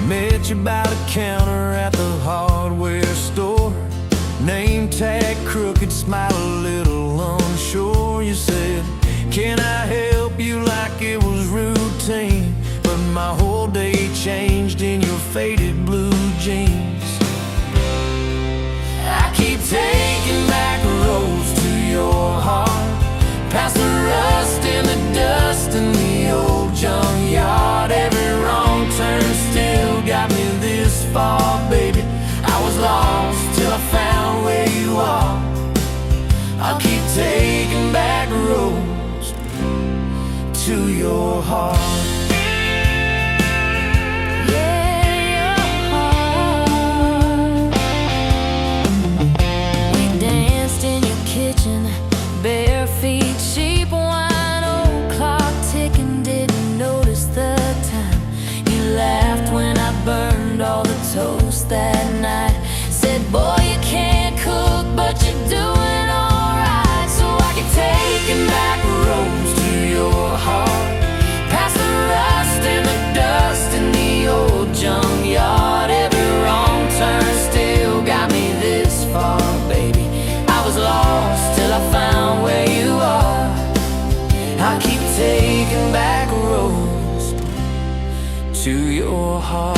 Met you by the counter at the hardware store. Name tag crooked, smile a little unsure. You said, can I help you, like it was routine. But my whole day changed in your faded blue jeans. I keep taking back roads to your heart, past the rust and the dust in the old junkyard. Every wrong turn still got me this far, baby. I was lost till I found where you are. I'll keep taking back roads to your heart. Bare feet, cheap wine, old clock ticking, didn't notice the time. You laughed when I burned all the toast that night. Said, boy, you can't cook, but you're doing alright. So I keep taking back roads to your heart, past the rust and the dust in the old junkyard. Every wrong turn still got me this far, baby. I was lost till I found where you are. I keep taking back roads to your heart.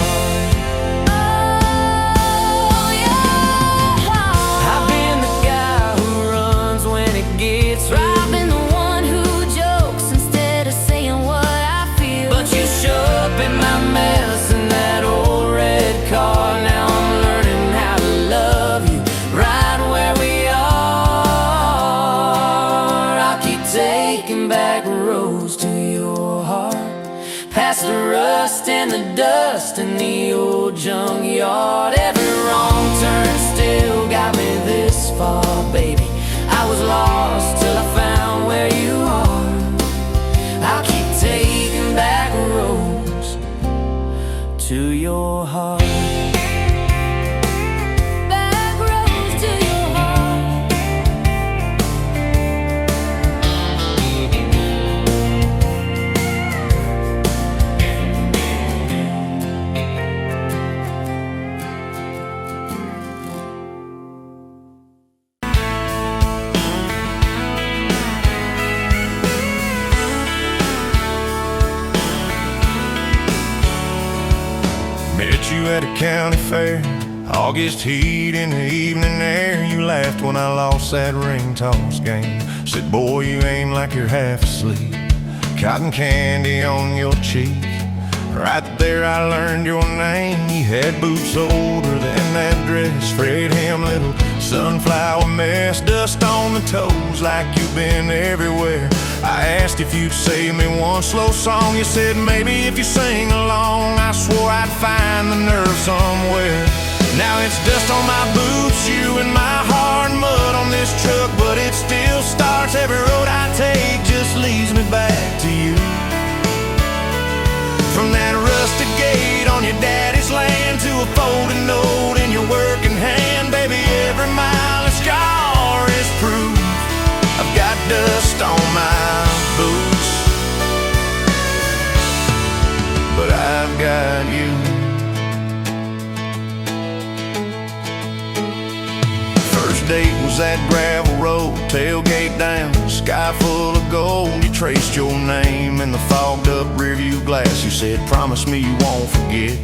Oh, your heart. I've been the guy who runs when it gets real. I've been the one who jokes instead of saying what I feel. But you show up in my mess in that old red car. Now I'm learning how to love you right where we are. Taking back roads to your heart, past the rust and the dust in the old junkyard. Every wrong turn still got me this far, baby. I was lost till I found where you are. I'll keep taking back roads to your heart. Met you at a county fair, August heat in the evening air. You laughed when I lost that ring toss game. Said, boy, you aim like you're half asleep. Cotton candy on your cheek. Right there I learned your name. You had boots older than that dress, frayed hem, little sunflower mess, dust on the toes like you've been everywhere. I asked if you'd save me one slow song. You said maybe if you sing along. I swore I'd find the nerve somewhere. Now it's dust on my boots, you and my heart, mud on this truck, but it still starts. Every road I take just leads me back to you. From that rusted gate on your daddy's land to a folded note in your working hand, baby, every mile and scar is proof I've got dust on my boots, but I've got you. First date was that gravel road, tailgate down, sky full of gold. You traced your name in the fogged up rearview glass. You said, promise me you won't forget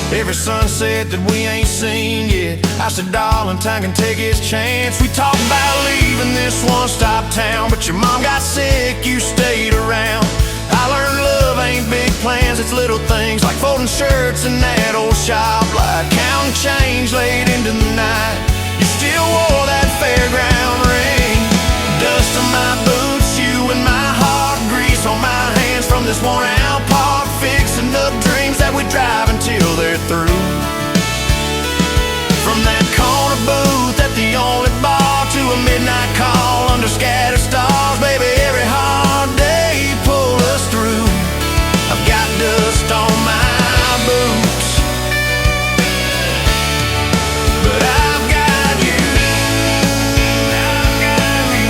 every sunset that we ain't seen yet. I said, darling, time can take its chance. We talked about leaving this one-stop town, but your mom got sick, you stayed around. I learned love ain't big plans, it's little things like folding shirts in that old shop, like counting change late into the night. You still wore that fairground ring. Dust on my boots, you and my heart, grease on my hands from this worn-out park, fixing up dreams that we drive until they're through. From that corner booth at the only bar to a midnight call under scattered stars, baby, every hard day pull us through. I've got dust on my boots, but I've got you. I've got you.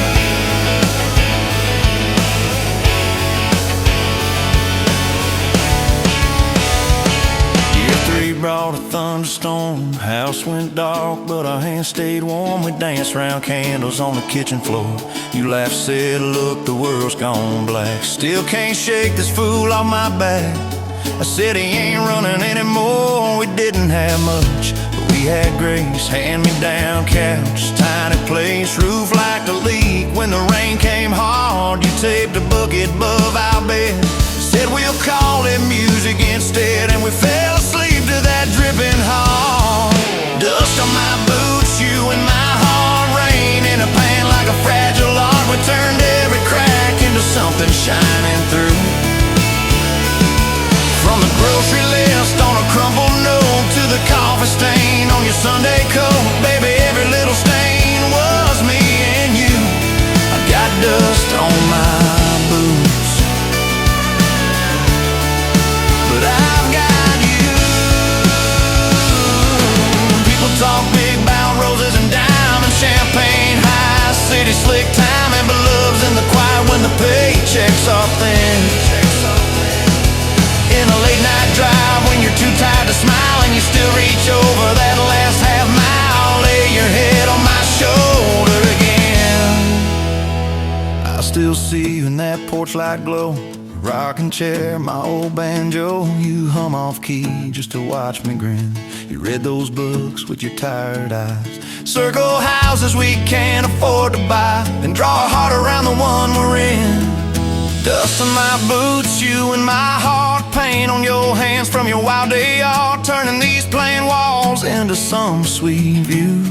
brought a thunderstorm. House went dark, but our hands stayed warm. We danced round candles on the kitchen floor. You laughed, said, look, the world's gone black. Still can't shake this fool off my back. I said he ain't running anymore. We didn't have much, but we had grace. Hand-me-down couch, tiny place, roof like a leak. When the rain came hard, you taped a bucket above our bed. Said we'll call it music instead, and we fell asleep to that dripping heart. Dust on my boots, you in my heart, rain in a pan like a fragile art. We turned every crack into something shining through. From the grocery list on a crumpled note to the coffee stain on your Sunday coat, baby, every little stain was me and you. I got dust on my boots, but I've got you. People talk big about roses and diamonds, champagne high, city slick timing, but love's in the quiet when the paychecks are thin. In a late night drive when you're too tired to smile, and you still reach over that last half mile, lay your head on my shoulder again. I still see you in that porch light glow, rocking chair, my old banjo. You hum off key just to watch me grin. You read those books with your tired eyes. Circle houses we can't afford to buy, then draw a heart around the one we're in. Dust on my boots, you in my heart, paint on your hands from your wild day art, turning these plain walls into some sweet view.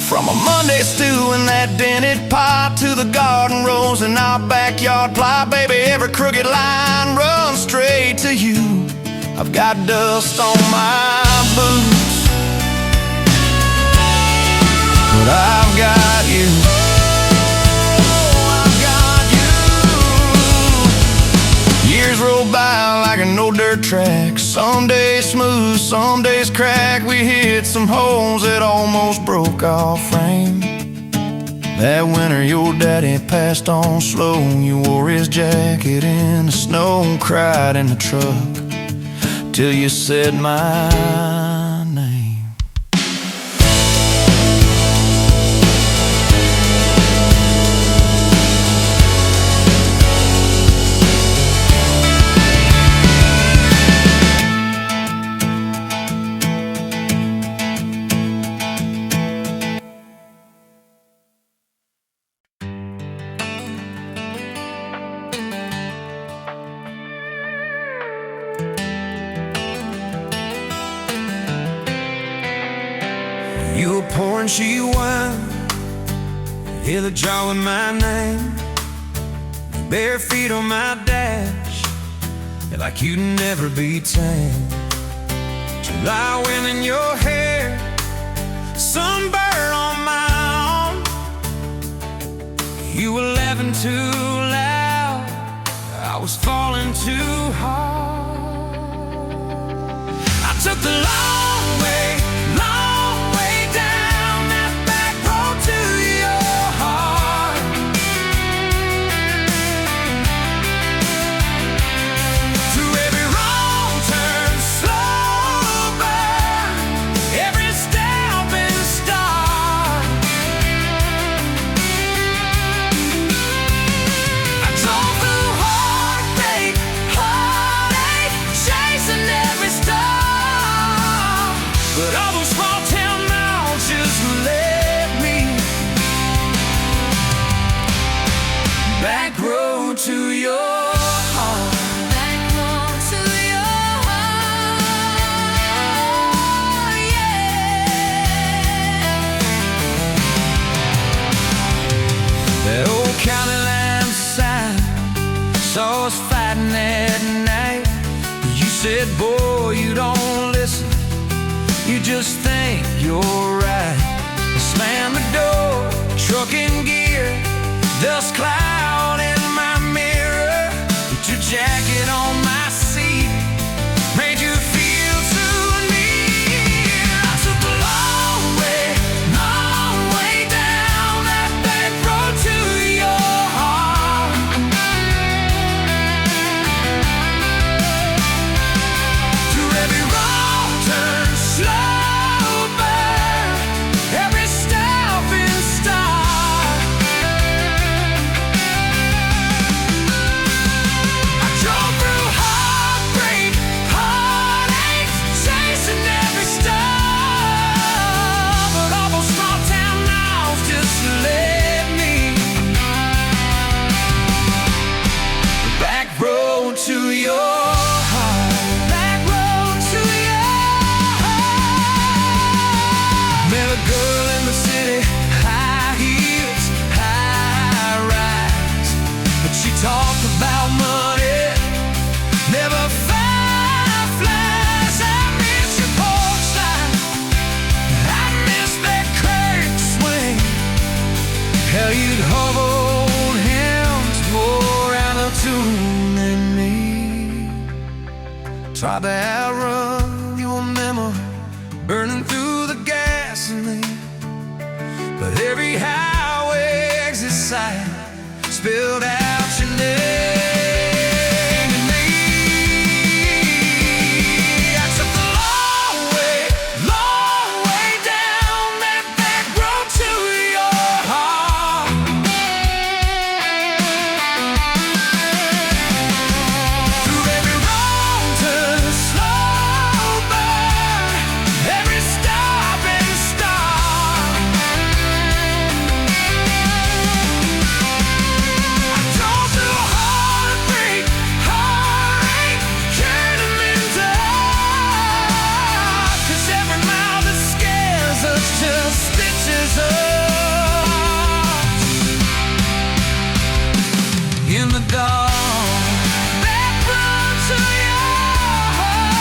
From a Monday stew in that dented pot to the garden rose in our backyard plot, baby, every crooked line runs straight to you. I've got dust on my boots, but I've got you. Years roll by like an old dirt track. Some days smooth, some days crack. We hit some holes that almost broke our frame. That winter your daddy passed on slow. You wore his jacket in the snow, cried in the truck till you said my name. You were pouring she wine, hear the jar with my name, bare feet on my dash, like you'd never be tamed. July wind in your hair, sunburn on my arm. You were laughing too loud, I was falling too hard. I took the long way down that back road to your heart. Through every wrong turn, slow burn, every step and start. I drove through heartache, chasing every star. But all those small town miles just led me back road to your heart. Back road to your heart, yeah. That old county line sign saw us fighting that night. You said, boy, you don't listen, you just think you're right. Slam the door, truck in gear, dust cloud in my mirror. Put your jacket on my seat, made you feel too near. I took the long way down that back road to your heart. Through every Tried to outrun your memory, burning through the gasoline. But every highway exit sign spilled out your name to me. I took the long way down that back road to your heart. Through every wrong turn, slow burn, every stop and start. I drove through heartbreak, heartache, turning into heart. 'Cause every mile that scares us just stitches us in the dark. Back road to your heart.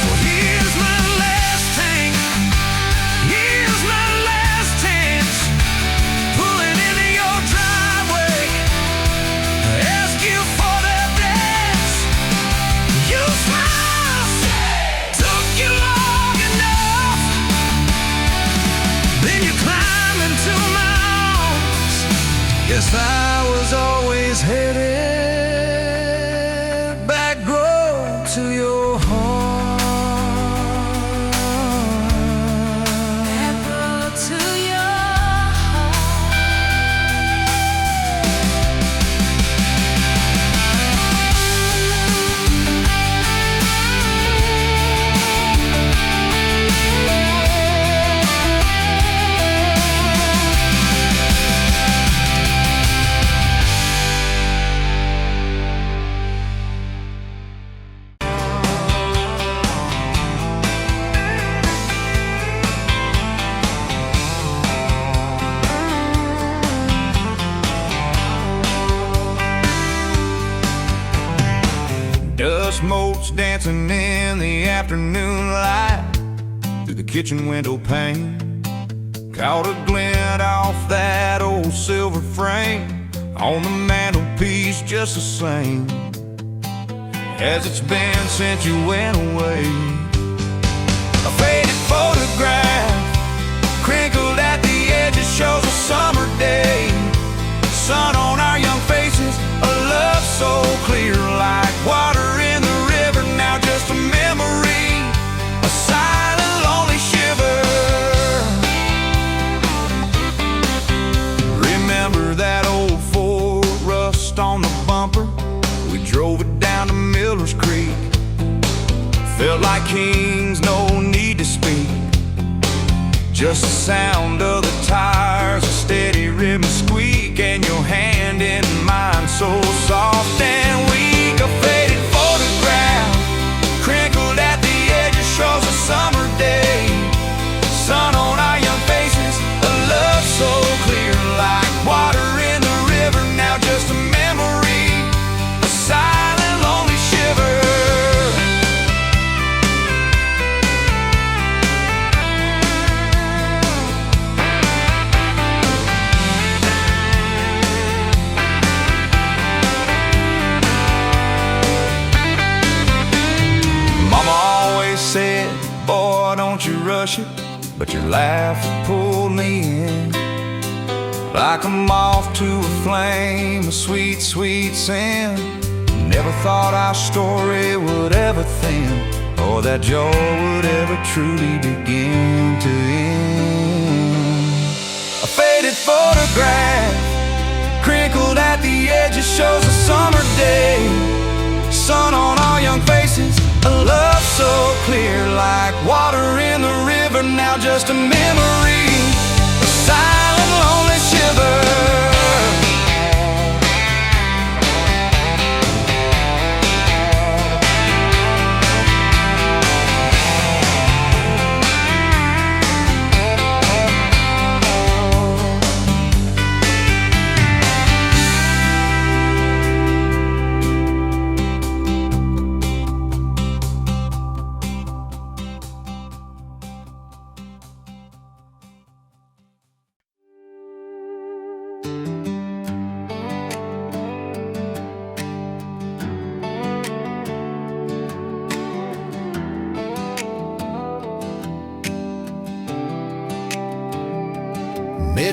So here's my last tank, here's my last chance, pulling into your driveway, ask you for that dance. You smile, took you long enough, then you climb into my arms. Guess I was always headed back road to your heart. Back road to your heart. Dust motes dancing in the afternoon light through the kitchen window pane. Caught a glint off that old silver frame on the mantelpiece, just the same as it's been since you went away. A faded photograph crinkled at the edges shows a summer day. Sun on our young faces, a love so clear like water in the river. Now just a memory, a silent, lonely shiver. Remember that old Ford, rust on the bumper? We drove it down to Miller's Creek. Felt like kings, no need to speak. Just the sound of the tires, a steady rhythm squeak, and your hand in mine so soft and weak. A faded photograph crinkled at the edges shows a summer day. Sun on our young faces, a love so clear like water in the river. Now just a memory, a silent, lonely shiver. Said, boy, don't you rush it, but your laugh pulled me in like a moth to a flame, a sweet, sweet sin. Never thought our story would ever thin, or that joy would ever truly begin to end. A faded photograph crinkled at the edges shows a summer day. Sun on our young faces, a love so clear like water in the river. Now just a memory, a silent, lonely shiver.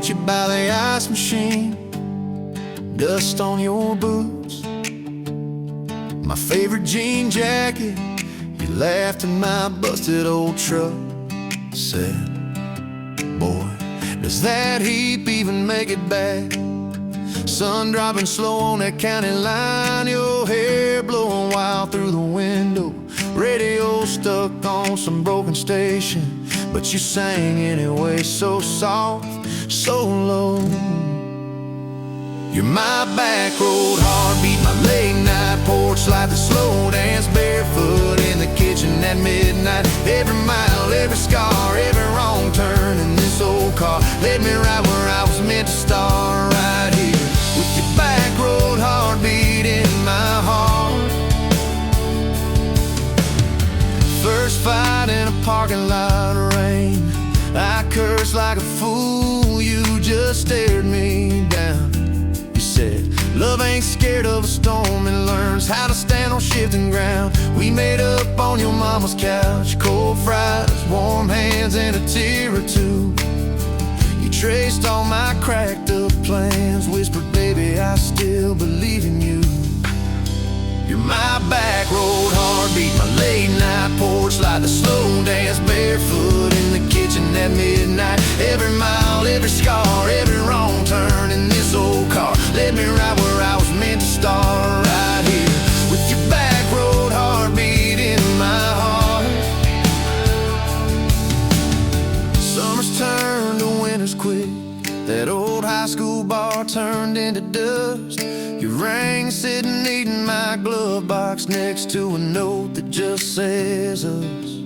met you by the ice machine, dust on your boots, my favorite jean jacket. You laughed at my busted old truck. Said, boy, does that heap even make it back? Sun dropping slow on that county line, your hair blowing wild through the window, radio stuck on some broken station, but you sang anyway, so soft, so low. You're my back road heartbeat, my late night porch light, the slow dance barefoot in the kitchen at midnight. Every mile, every scar, every wrong turn in this old car led me right where I was meant to start, right here with your back road heartbeat in my heart. First fight in a parking lot of rain, I cursed like a fool, you just stared me down. Said, love ain't scared of a storm and learns how to stand on shifting ground. We made up on your mama's couch, cold fries, warm hands, and a tear or two. You traced all my cracked up plans, whispered, baby, I still believe in you. You're my back road heartbeat, my late night porch light, the slow dance barefoot in the kitchen at midnight. Every mile, every scar, every wrong turn in this old car led me right where I was meant to start, right here with your back road heartbeat in my heart. Summers turned to winters quick, that old high school bar turned into dust. Your ring sitting neat in my glove box next to a note that just says us.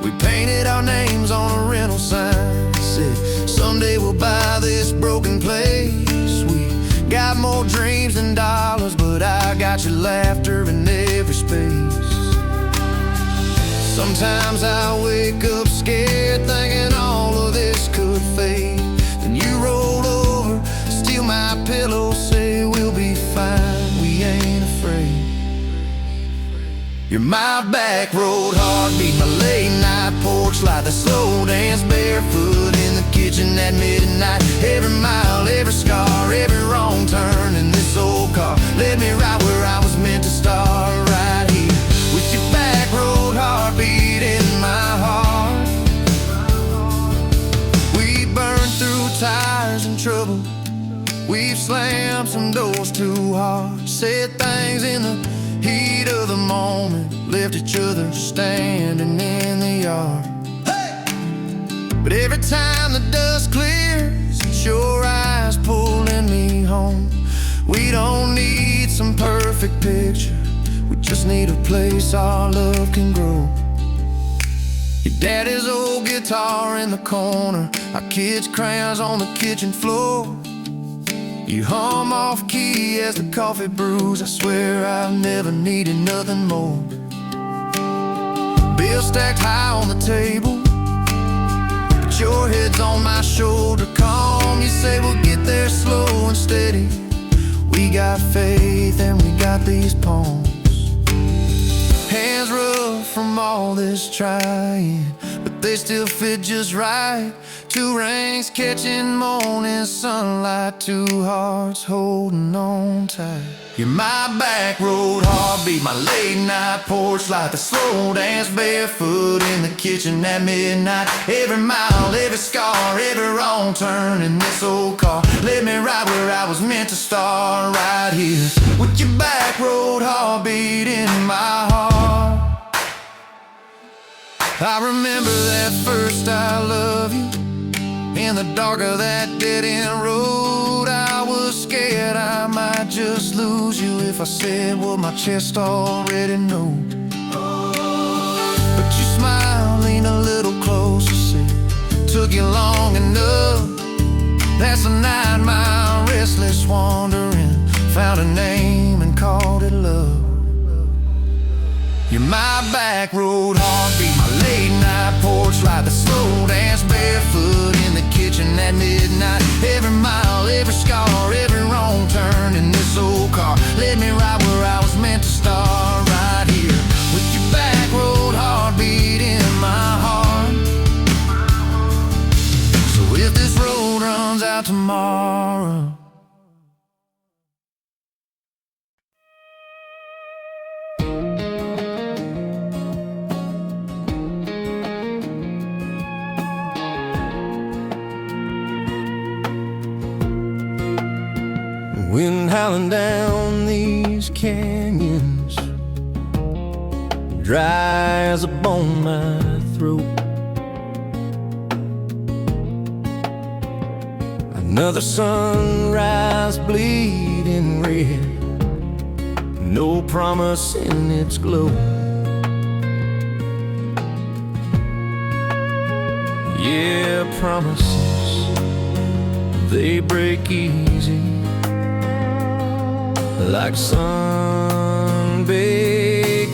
We painted our names on a rental sign, said someday we'll buy this broken place. We got more dreams than dollars, but I got your laughter in every space. Sometimes I wake up scared, thinking all of this could fade. Then you roll over, steal my pillow, say we'll be fine, we ain't afraid. You're my back road heartbeat, my late night porch light, the slow dance barefoot in the kitchen at midnight. Every mile, every scar, every wrong turn in this old car led me right where I was meant to start, right here with your back road heartbeat in my heart. We burned through tires and trouble, we've slammed some doors too hard, said things in the heat of the moment, left each other standing in the yard. Hey! But every time the dust clears, it's your eyes pulling me home. We don't need some perfect picture, we just need a place our love can grow. Your daddy's old guitar in the corner, our kids' crayons on the kitchen floor. You hum off key as the coffee brews, I swear I've never needed nothing more. Bills stacked high on the table, but your head's on my shoulder, calm. You say we'll get there slow and steady. We got faith and we got these palms. Hands rough from all this trying, but they still fit just right. Two rings catching morning sunlight, two hearts holding on tight. You're my back road heartbeat, my late night porch light, the slow dance barefoot in the kitchen at midnight. Every mile, every scar, every wrong turn in this old car led me right where I was meant to start, right here with your back road heartbeat in my heart. I remember that first I love you, in the dark of that dead-end road. I was scared I might just lose you if I said what my chest already knows. But you smiled, leaned a little closer, said, took you long enough. That's a 9-mile restless wandering, found a name and called it love. You're my back road heartbeat, my late night porch light, the slow dance barefoot in the kitchen at midnight. Every mile, every scar, every wrong turn in this old car led me right where I was meant to start, right here with your back road heartbeat in my heart. So if this road runs out Wind howling down these canyons, dry as a bone my throat. Another sunrise bleeding red, no promise in its glow. Yeah, promises, they break easy, like sun-baked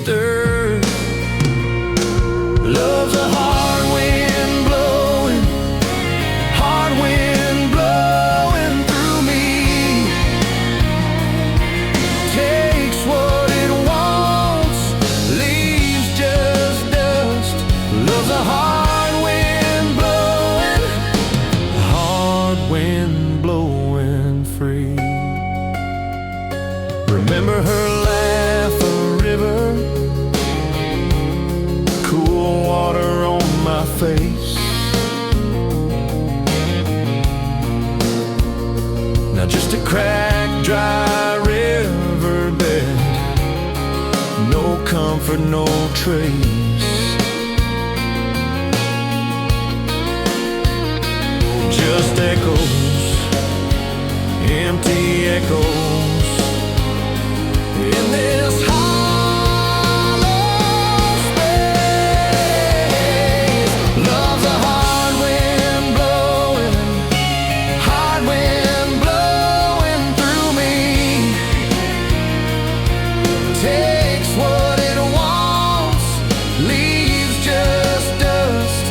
earth. Love's a hard wind blowing, hard wind blowing through me. Takes what it wants, leaves just dust. Love's a hard wind blowing, hard wind blowing free. Remember her laugh, a river, cool water on my face. Now just a cracked, dry riverbed, no comfort, no trace. Just echoes, empty echoes in this hollow space. Love's a hard wind blowing, hard wind blowing through me. Takes what it wants, leaves just dust.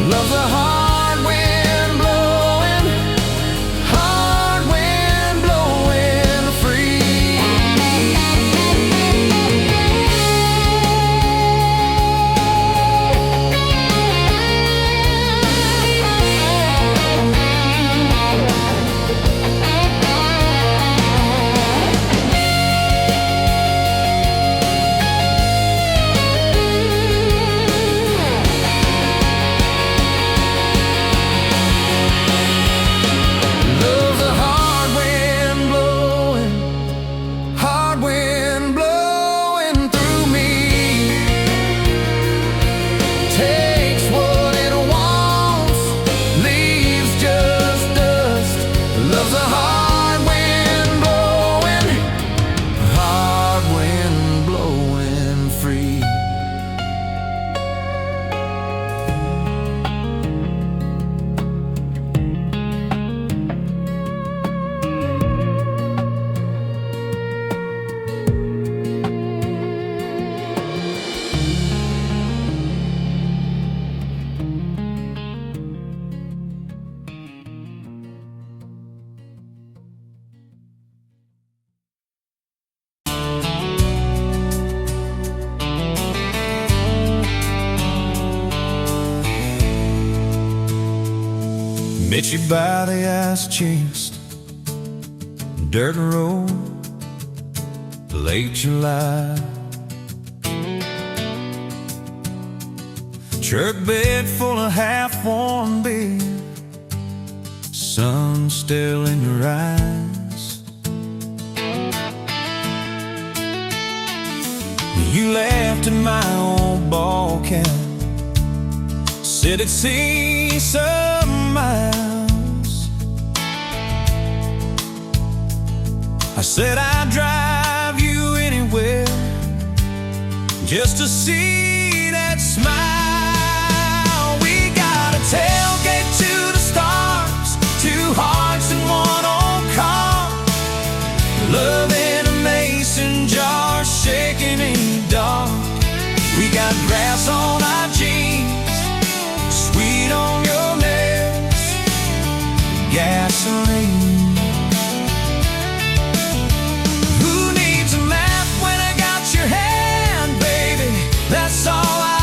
Love's a hard wind blowing, hard wind blowing free. Love's a hard wind blowing, hard wind blowing through me. Takes what it wants, leaves just dust. Love's a hard wind blowing free. Met you by the ice chest, dirt road, late July. Truck bed full of half-warm beer, sun still in your eyes. You laughed at my old ball cap, said it'd see some miles. I said I'd drive you anywhere just to see that smile. We got a tailgate to the stars, two hearts in one old car. Love in a mason jar, shaking in the dark. We got grass on our jeans, sweet on your lips, gasoline. Who needs a map when I got your hand, baby? That's all I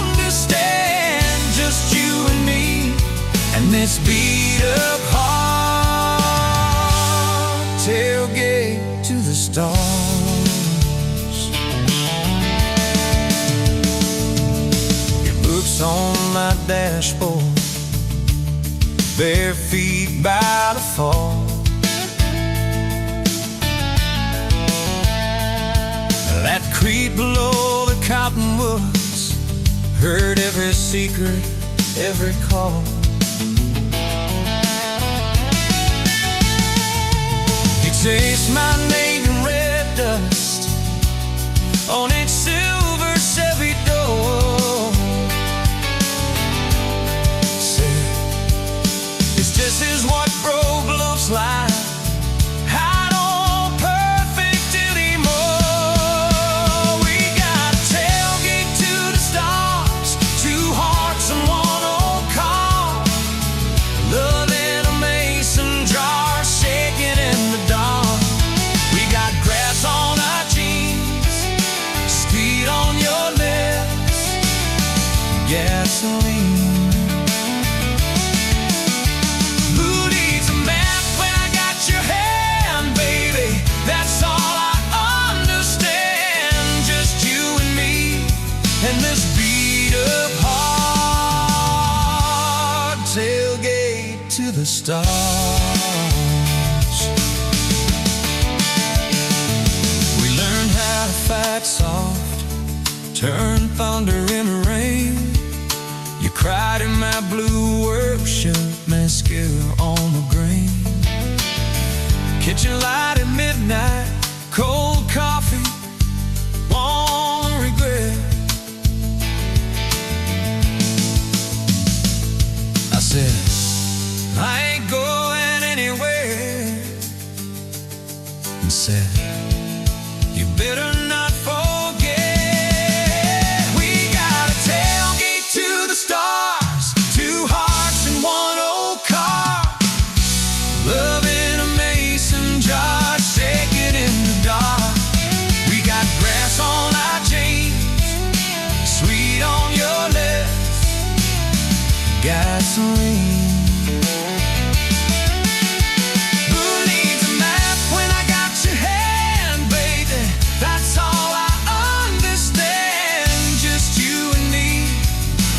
understand. Just you and me, and this beat up heart. Tailgate to the stars. On my dashboard, bare feet by the fall. tailgate below the cottonwoods, heard every secret, every call. He chased my name in red dust on its silver Chevy door. Said, it's just as what broke looks like. I don't perfect anymore. We got a tailgate to the stars, two hearts and one old car. Love in a mason jar, shaking in the dark. We got grass on our jeans, speed on your lips, gasoline. And this beat up heart, tailgate to the stars. We learned how to fight soft, turn thunder into rain. You cried in my blue worship, mascara on the grain. Kitchen light at midnight, cold coffee, warm regret. I said, I ain't going anywhere. And said, you better not forget. We got a tailgate to the stars, two hearts and one old car. Love in a mason jar, shaking in the dark. We got grass on our jeans, sweet on your lips, gasoline. Who needs a map when I got your hand, baby? That's all I understand. Just you and me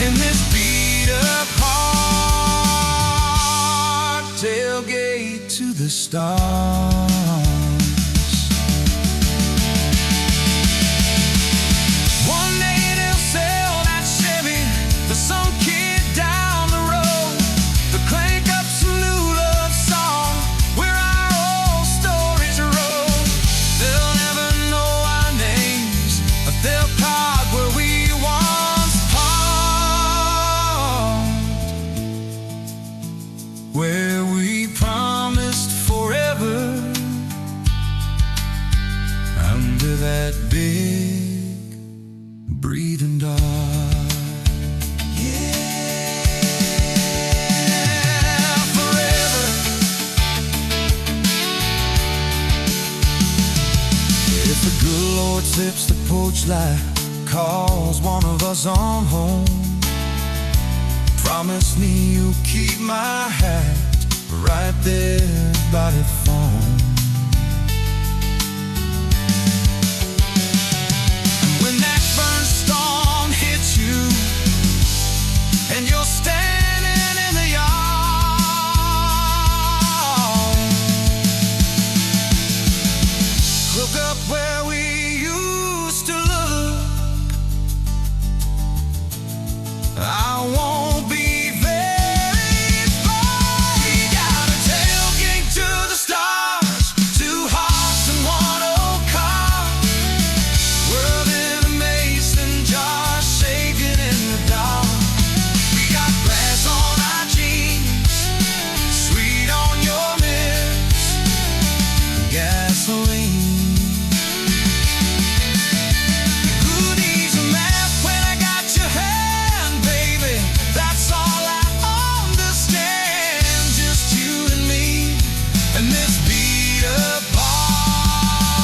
in this beat up heart, tailgate to the stars. One day they'll sell that Chevy to some kid down the road. They'll crank up some new love song where our old stories roll. They'll never know our names, but they'll park where we once parked, where we promised forever under that big breathing dog. Yeah, forever. If the good Lord zips the porch light, calls one of us on home, promise me you'll keep my hat right there by the phone. And when that burn storm hits you and you're standing in the yard, look up where we used to look. I won't be very far. We got a tailgate to the stars, two hearts and one old car. World in a mason jar, shaking in the dark. We got grass on our jeans, sweet on your lips, gasoline. Who needs a map when I got your hand, baby? That's all I understand. Just you and me and this beat up heart,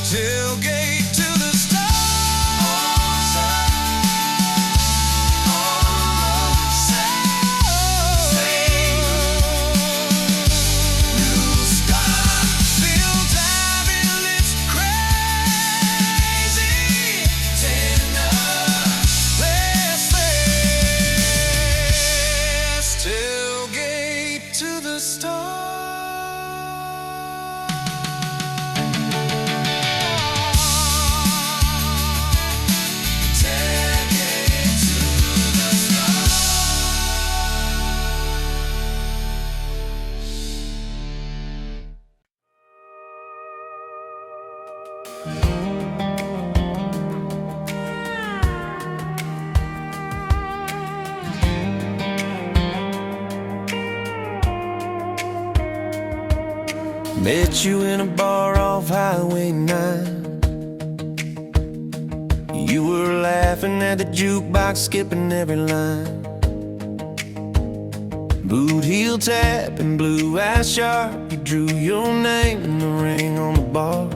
tailgate to the stars. New stars, built Met you in a bar off Highway 9. You were laughing at the jukebox, skipping every line. Boot heel tap and blue eyes sharp. You drew your name in the ring on the bar.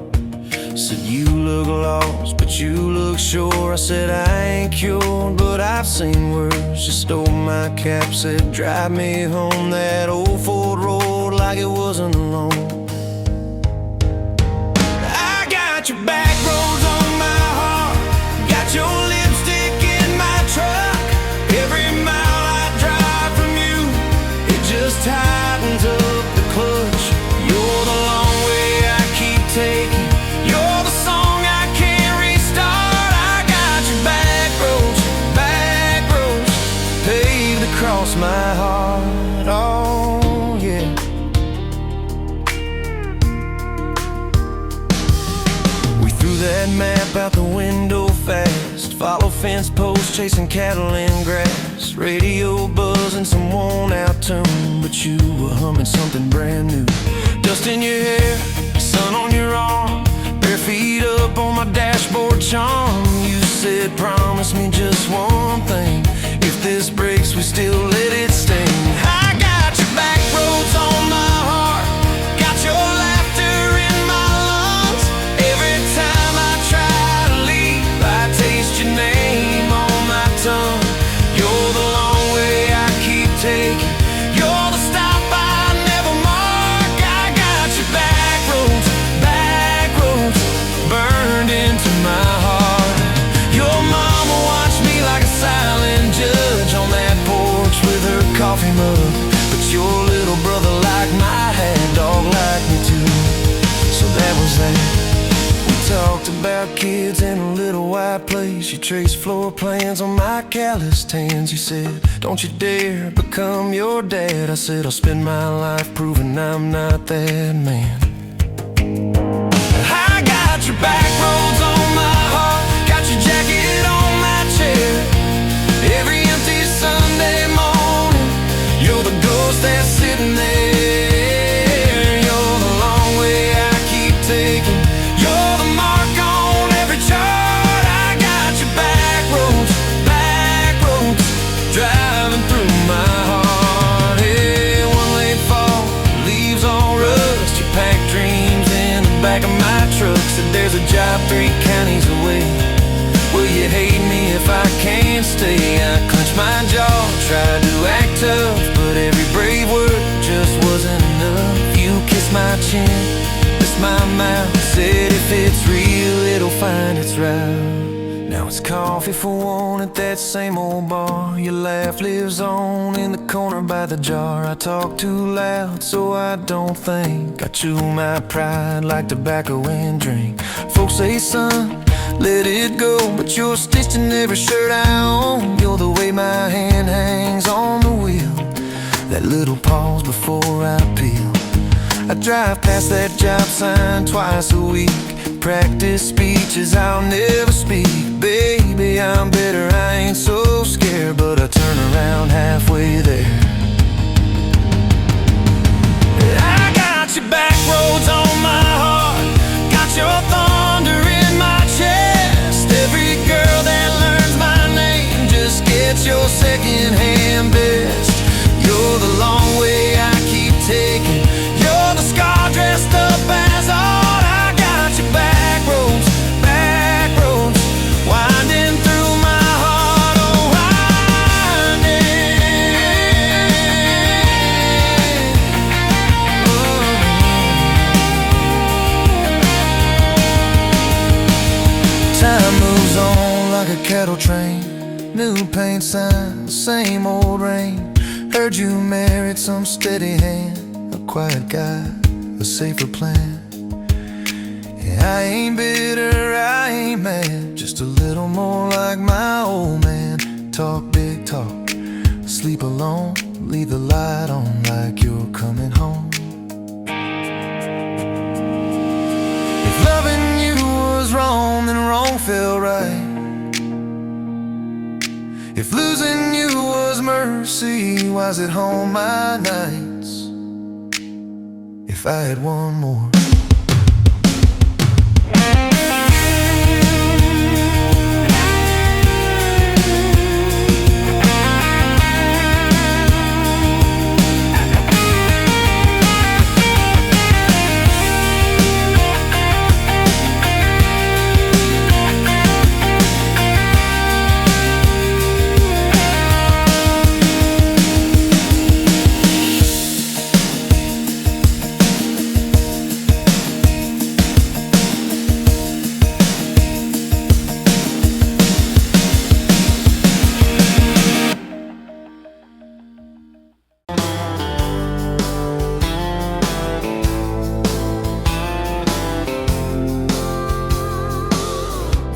Said you look lost, but you look sure. I said I ain't cured, but I've seen worse. You stole my cap, said drive me home that old Ford road like it wasn't alone. I got your back roads on my heart, got your lipstick in my truck. Every mile I drive from you, it just tightens up the clutch. You're the long way I keep taking. You're the song I can't restart. I got your back roads paved across my heart. Oh yeah. We threw that map out the window fast. Follow fence posts, chasing cattle in grass. Radio buzzing some worn out tune, but you were humming something brand new. Dust in your hair, sun on your arm, bare feet up on my dashboard charm. You said promise me just one thing, if this breaks we still let it sting. I got your back roads on my heart, got your laughter in my lungs. Every time I try to leave, I taste your name on my tongue. You're the long way I keep taking, you're the stop I never mark. I got your back roads burned into my heart. Your mama watched me like a silent judge on that porch with her coffee mug, but your little brother liked my hat, dog liked me too. So that was that. We talked about kids in a little white place. You traced floor plans on my calloused hands. You said, don't you dare become your dad. I said, I'll spend my life proving I'm not that man. I got your back roads on my heart, got your jacket on my chair. Every empty Sunday morning, you're the ghost that's sitting there. You're the long way I keep taking, you're the mark on every chart. I got your back roads driving through my heart. Hey, one late fall, leaves all rust. You pack dreams in the back of my truck. Said there's a job 3 counties away. Will you hate me if I can't stay? I clenched my jaw, tried to act tough, but every brave word just wasn't enough. You kissed my chin, missed my mouth, said if it's real, it'll find its route. Now it's coffee for one at that same old bar. Your laugh lives on in the corner by the jar. I talk too loud, so I don't think. I chew my pride like tobacco and drink. Folks say, son, let it go, but you're stitched in every shirt I own. You're the way my hand hangs on the wheel, that little pause before I peel. I drive past that job sign twice a week, practice speeches I'll never speak. Baby, I'm better, I ain't so scared, but I turn around halfway there. I got your back roads on my heart, got your thunder in my chest. Every girl that learns my name just gets your second-hand best. You're the long way I keep taking, you're the scar dressed up as art. I got your back roads winding through my heart. Oh, winding. Time moves on like a cattle train, new paint sign, same old rain. Heard you married some steady hand, a quiet guy, a safer plan. I ain't bitter, I ain't mad, just a little more like my old man. Talk big talk, sleep alone, leave the light on like you're coming home. If loving you was wrong, then wrong felt right. If losing you was mercy, why's it home my nights? if I had one more.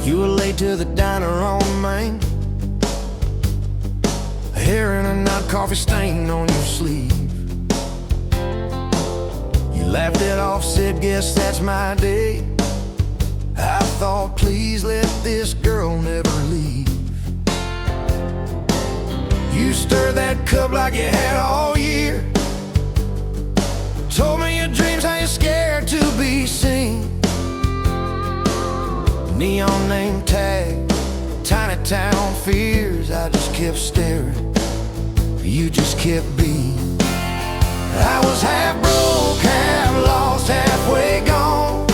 You were late to the diner on Main, hair in a knot, coffee stain on your sleeve. You laughed it off, said, guess that's my day. I thought, please let this girl never leave. You stirred that cup like you had all year, told me your dreams, how you're scared to be seen. Neon name tag, tiny town fears. I just kept staring, you just kept being. I was half broke, half lost, halfway gone,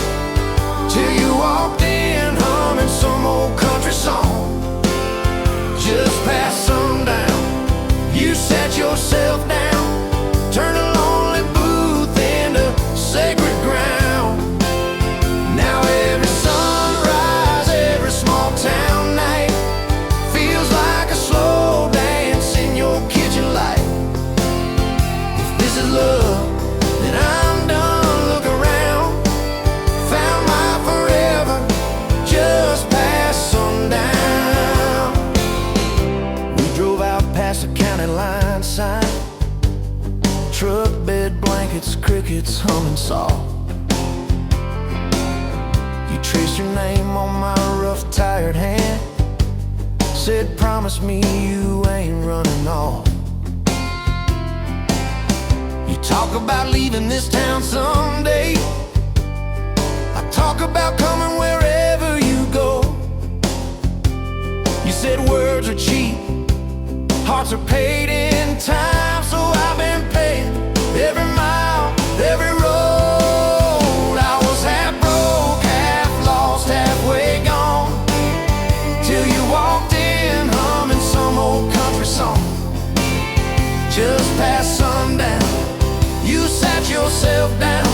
till you walked in humming some old country song. Just past sundown, you sat yourself down, turned a lonely booth into sacred ground. Now every sunrise, every small town night feels like a slow dance in your kitchen light. If this is love, then I'm done. Look around, found my forever just past sundown. We drove out past the county line sign, truck bed blankets, crickets humming soft. You traced your name on my rough, tired hand, said, promise me you ain't running off. You talk about leaving this town someday, I talk about coming wherever you go. You said words are cheap, hearts are paid in time, so I've been paying every mile, every road. I was half broke, half lost, halfway gone, till you walked in humming some old country song. Just past sundown, you sat yourself down,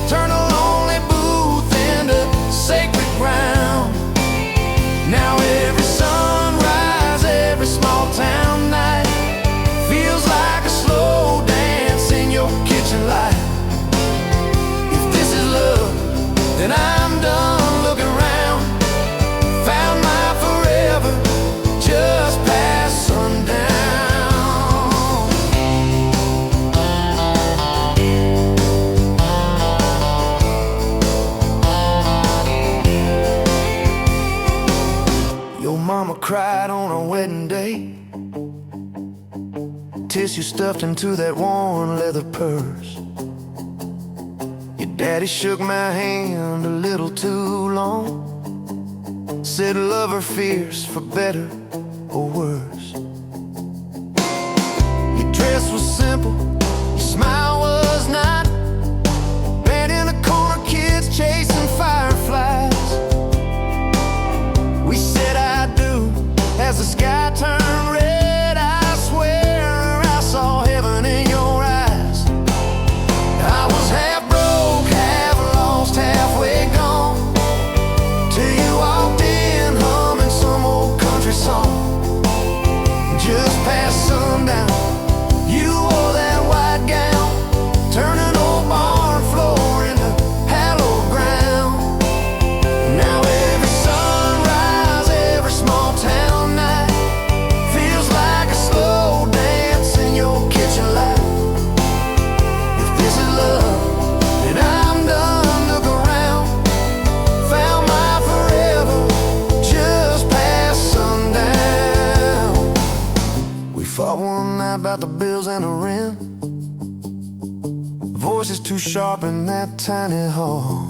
turned a lonely booth into sacred ground. Now every sunrise, every small town night feels like a slow dance in your kitchen light. If this is love, then I'm done. Looking around, found my forever just past sundown. Your mama cried on our wedding day, tissue stuffed into that worn leather purse. Your daddy shook my hand a little too long, said love her fierce for better or worse. Your dress was simple, your smile was not, bed in a corner, kids chasing fireflies. We said I do as the sky turned red. I swear I saw heaven in your eyes. I was half broke, half lost, halfway gone, till you walked in humming some old country song. Just past sundown, you wore that white gown, turning old barn floor into hallowed ground. Now every sunrise, every small town night feels like a slow dance in your kitchen light. If this is love, then I'm done. Look around, found my forever just past sundown. We fought one night about the bills and the rent, voices too sharp and in that tiny hall.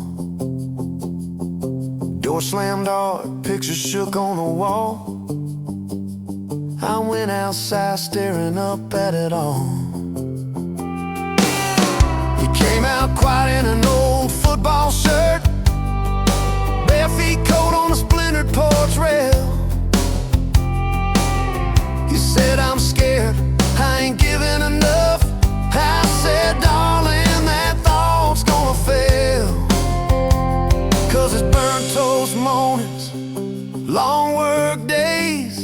Door slammed hard, pictures shook on the wall. I went outside staring up at it all. He came out quiet in an old football shirt, bare feet cold on a splintered porch rail. He said, I'm scared, I ain't giving enough. I said, darling, that thought's gonna fail. 'Cause it's burnt toast mornings, long work days,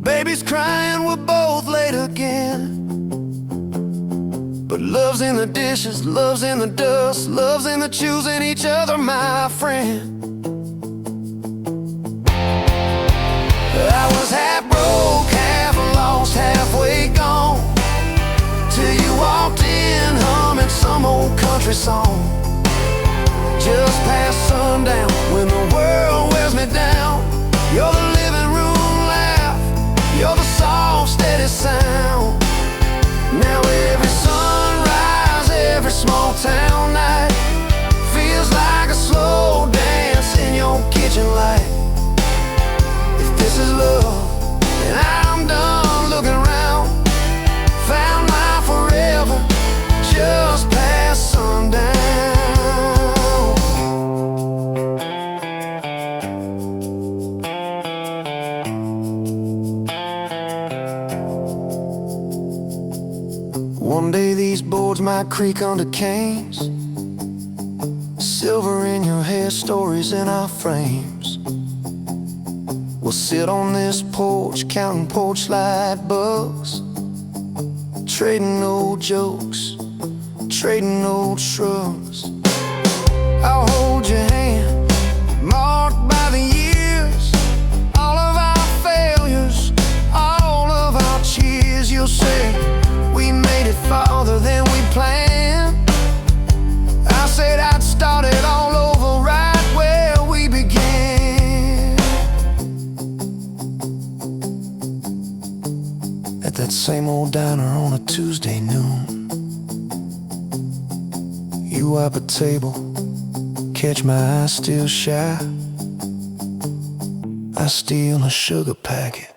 baby's crying, we're both late again. But love's in the dishes, love's in the dust, love's in the choosing each other, my friend. I was half broke, half lost, halfway gone, till you walked in humming some old country song. Just past sundown, when the world wears me down, you're the living room laugh, you're the soft, steady sound. Now every sunrise, every small town night feels like a slow dance in your kitchen light. If this is love, then I'm done looking around. Found my forever just past sundown. One day these boards might creak under canes, silver in your hair, stories in our frames. We'll sit on this porch, counting porch light bugs, trading old jokes, trading old shrugs. I'll hold your hand, marked by the years, all of our failures, all of our cheers. You'll say, we made it farther than we planned. I said I'd start it all over right where we began. At that same old diner on a Tuesday noon, you wipe a table, catch my eye still shy. I steal a sugar packet.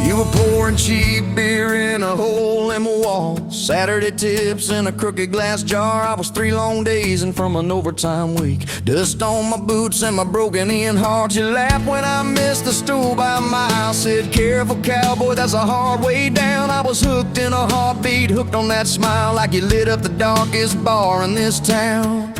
You were pouring cheap beer in a hole in my wall, Saturday tips in a crooked glass jar. I was 3 long days in from an overtime week, dust on my boots and my broken in heart. You laughed when I missed the stool by a mile, said, careful cowboy, that's a hard way down. I was hooked in a heartbeat, hooked on that smile, like you lit up the darkest bar in this town.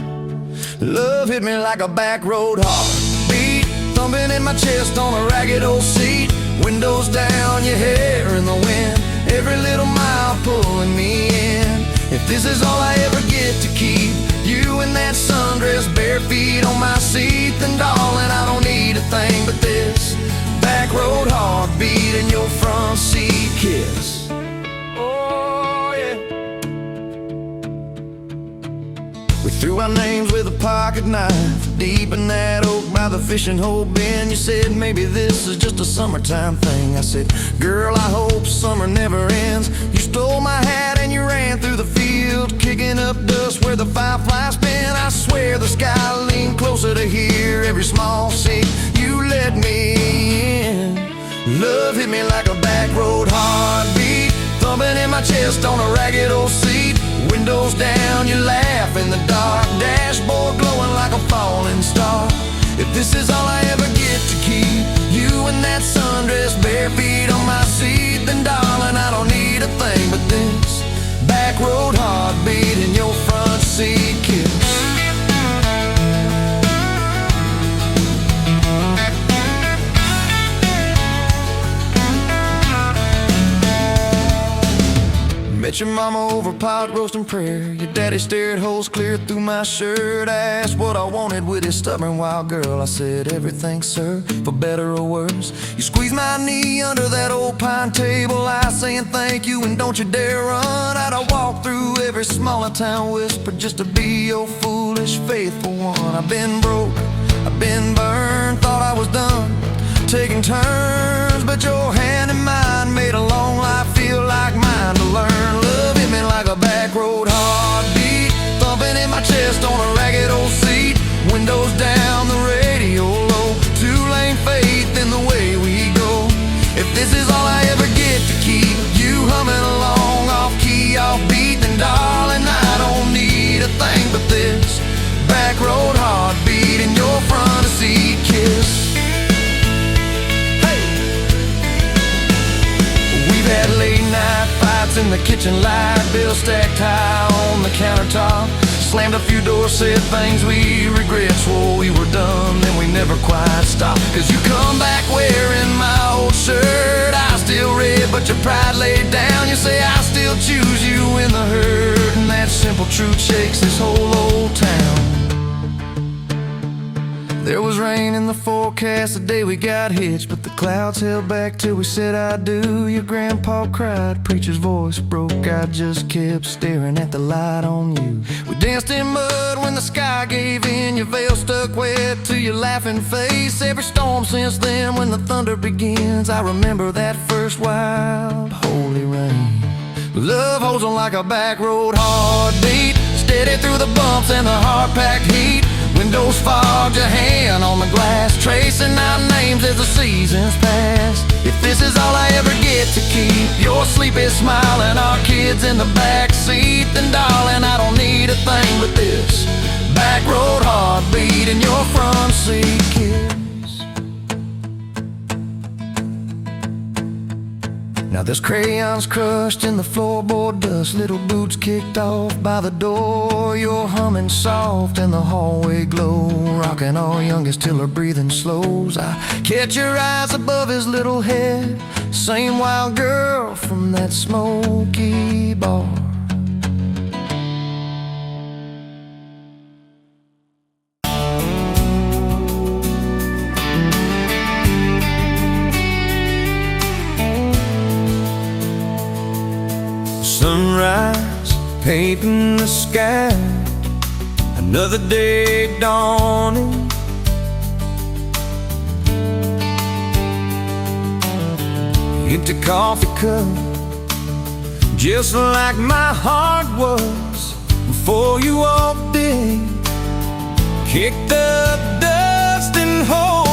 Love hit me like a back road heartbeat, thumping in my chest on a ragged old seat. Windows down, your hair in the wind, every little mile pulling me in. If this is all I ever get to keep, you in that sundress, bare feet on my seat, then darling, I don't need a thing but this back road heartbeat and your front seat kiss. Oh yeah. We threw our names with a pocket knife deep in that oak by the fishing hole bin. You said maybe this is just a summertime thing. I said, girl, I hope summer never ends. You stole my hat and you ran through the field, kicking up dust where the fireflies been. I swear the sky leaned closer to hear every small seat you let me in. Love hit me like a back road heartbeat, thumping in my chest on a ragged old seat. Windows down, you laugh in the dark, dashboard glowing like a falling star. If this is all I ever get to keep, you in that sundress, bare feet on my seat, then darling, I don't need a thing but this back road heartbeat and your front seat kiss. Met your mama over pot roast and prayer. Your daddy stared holes clear through my shirt. I asked what I wanted with his stubborn wild girl. I said everything, sir, for better or worse. You squeezed my knee under that old pine table, I saying thank you and don't you dare run. I'd walk through every smaller town whisper just to be your foolish faithful one. I've been broke, I've been burned, thought I was done, taking turns, but your hand in mine made a long life feel like mine to learn. Love hit me like a back road heartbeat, thumping in my chest on a ragged old seat. Windows down, the radio low, two-lane faith in the way we go. If this is all I ever get to keep you humming along, off key, off beat, then darling, I don't need a thing but this back road heartbeat and your front seat kiss. Hey! We've had late night fights in the kitchen light, bills stacked high on the countertop. Slammed a few doors, said things we regret, swore we were done, then we never quite stopped. Cause you come back wearing my old shirt, I still red, but your pride laid down. You say I still choose you in the hurt, and that simple truth shakes this whole old town. There was rain in the forecast the day we got hitched, but the clouds held back till we said I do. Your grandpa cried, preacher's voice broke, I just kept staring at the light on you. We danced in mud when the sky gave in, your veil stuck wet to your laughing face. Every storm since then, when the thunder begins, I remember that first wild holy rain. Love holds on like a back road heartbeat, steady through the bumps and the hard-packed heat. Windows fogged, your hand on the glass, tracing out names as the seasons pass. If this is all I ever get to keep your sleepy smile and our kids in the back seat, then darling, I don't need a thing but this back road heartbeat and your front seat kiss. Now there's crayons crushed in the floorboard dust, little boots kicked off by the door. You're humming soft in the hallway glow, rocking our youngest till her breathing slows. I catch your eyes above his little head, same wild girl from that smoky bar. Sunrise, painting the sky, another day dawning. Empty coffee cup, just like my heart was before you walked in. Kicked up dust and hold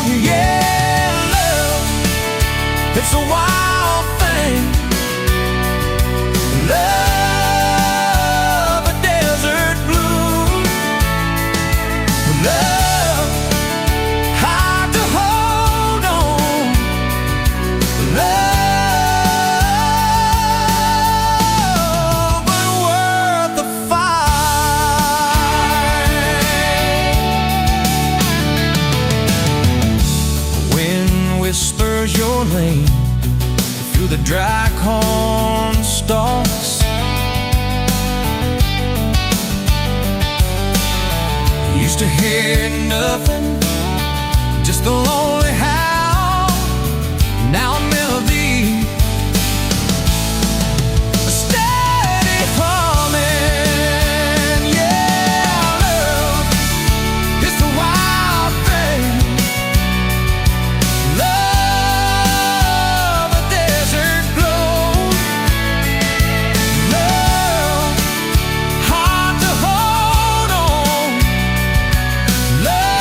you. Yeah, love, it's a wild thing. Love, a desert blue. Love, hard to hold on. Love, but worth the fight. Wind whispers your name through the dry corn stalks. Used to hear nothing, just the lonely howl. Now a melody, a steady humming. Yeah, love, it's the wild thing. Love, a desert glow. Love, hard to hold on. Love,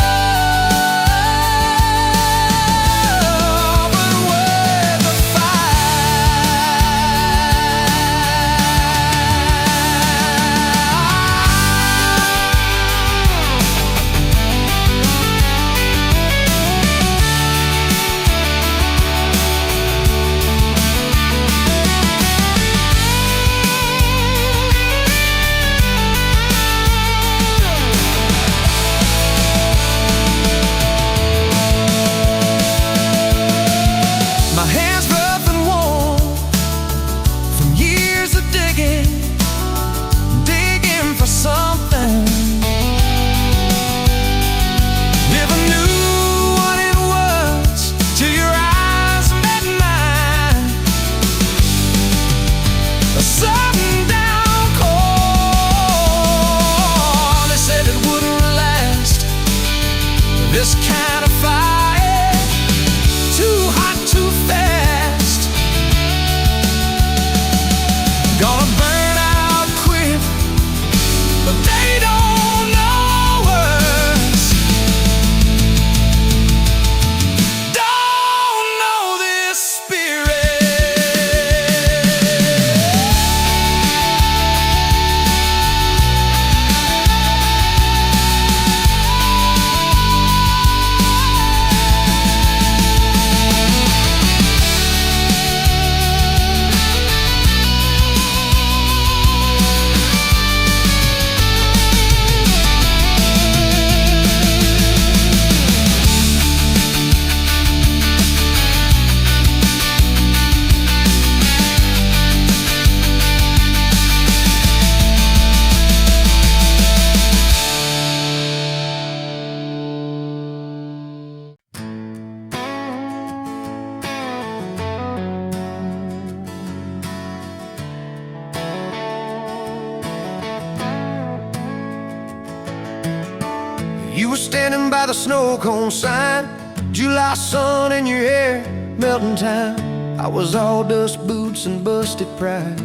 standing by the snow cone sign, July sun in your hair, melting time. I was all dust boots and busted pride.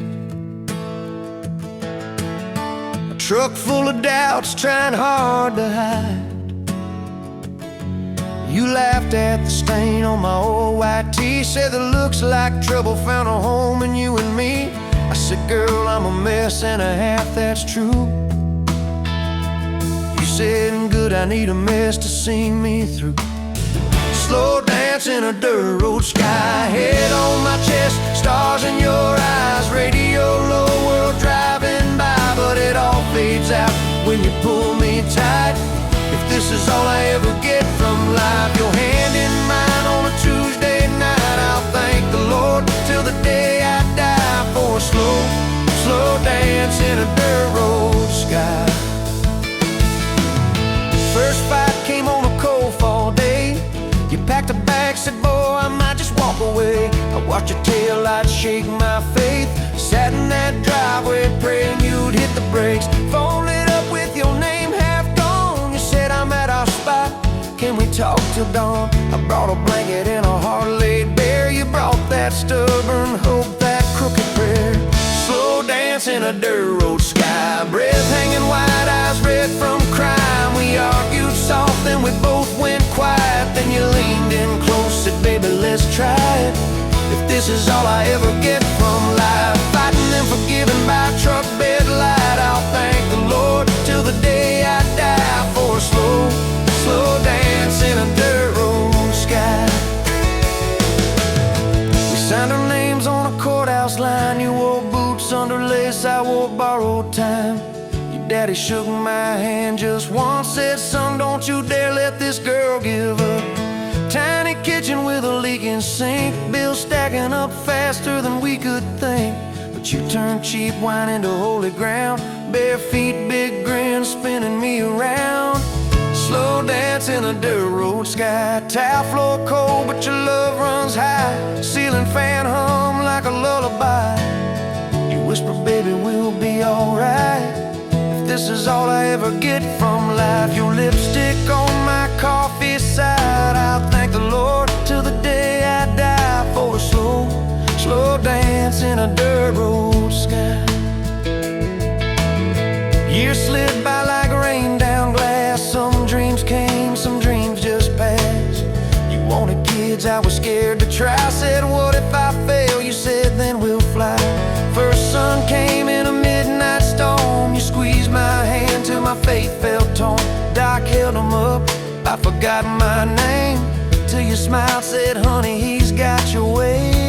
A truck full of doubts, trying hard to hide. You laughed at the stain on my old white tee, said that looks like trouble found a home in you and me. I said, girl, I'm a mess and a half, that's true. You said, good, I need a mess to see me through. Slow dance in a dirt road sky, head on my chest, stars in your eyes, radio low, world driving by, but it all fades out when you pull me tight. If this is all I ever get from life, your hand in mine on a Tuesday night, I'll thank the Lord till the day I die for a slow, slow dance in a dirt road sky. First fight came on a cold fall day. You packed a bag, said, boy, I might just walk away. I watched your taillights shake my faith, sat in that driveway praying you'd hit the brakes. Phone lit up with your name half gone. You said, I'm at our spot, can we talk till dawn? I brought a blanket and a heart laid bare. You brought that stubborn hope, that crooked prayer. Slow dance in a dirt road sky, breath hanging wide, eyes red from crime. We argued soft, then we both went quiet. Then you leaned in close, said, baby, let's try it. If this is all I ever get from life, fighting and forgiving by truck bed light, I'll thank the Lord till the day I die for a slow, slow dance in a dirt road sky. We signed our names on a courthouse line. You wore boots under lace, I wore borrowed time. Your daddy shook my hand just once, said, son, don't you dare let this girl give up. Tiny kitchen with a leaking sink, bills stacking up faster than we could think. But you turned cheap wine into holy ground, bare feet, big grin, spinning me around. Slow dance in a dirt road sky, tile floor cold, but your love runs high. Ceiling fan hum like a lullaby. You whisper, baby, we'll be alright. If this is all I ever get from life, your lipstick on my coffee side, I'll thank the Lord till the day I die for a slow, slow dance in a dirt road sky. Years slid by like rain down glass. Some dreams came, some dreams just passed. You wanted kids, I was scared to try. Said, what if I fail? You said, then we'll fly. First sun came in a midnight storm. You squeezed my hand till my faith felt torn. Doc held him up, I forgot my name, till you smiled, said, honey, he's got your ways.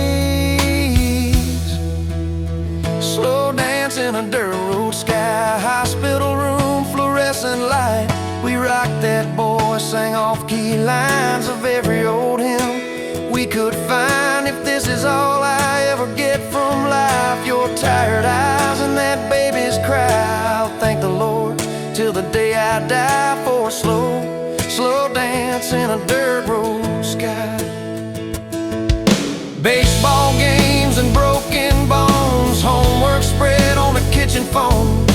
Slow dance in a dirt road sky, hospital room, fluorescent light. We rocked that boy, sang off-key lines of every old hymn we could find. If this is all I ever get from life, your tired eyes and that baby's cry, I'll thank the Lord till the day I die for a slow, slow dance in a dirt road sky. Baseball games and broken bones, homework spread on the kitchen phone.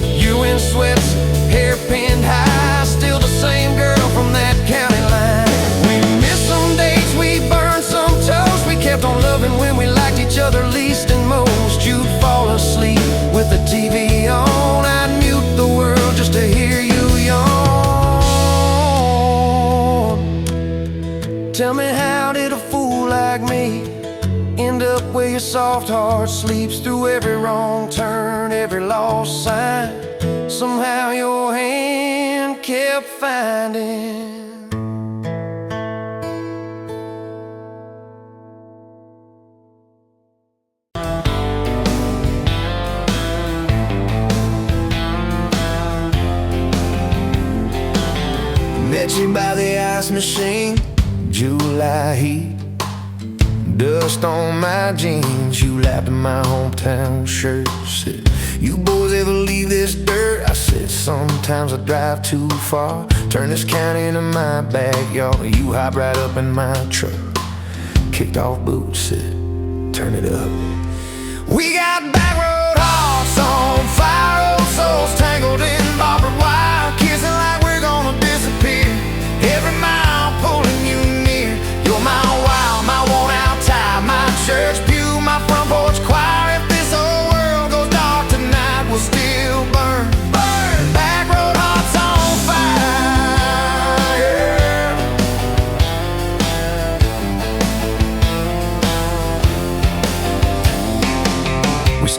You in sweats, hair pinned high, still the same girl from that county line. We missed some dates, we burned some toast. We kept on loving when we liked each other least and most. You'd fall asleep with the TV on, I'd mute the world just to hear you yawn. Tell me, how did a fool like me end up where your soft heart sleeps through every wrong turn, every lost sign? Somehow your hand kept finding. Met you by the ice machine, July heat, dust on my jeans. You lapped in my hometown shirt, said, you boys ever leave this dirt? I said, sometimes I drive too far, turn this county into my backyard. You hop right up in my truck, kicked off boots, said, turn it up. We got back road hearts on fire, old souls tangled in barbed wire, kissing like we're gonna disappear.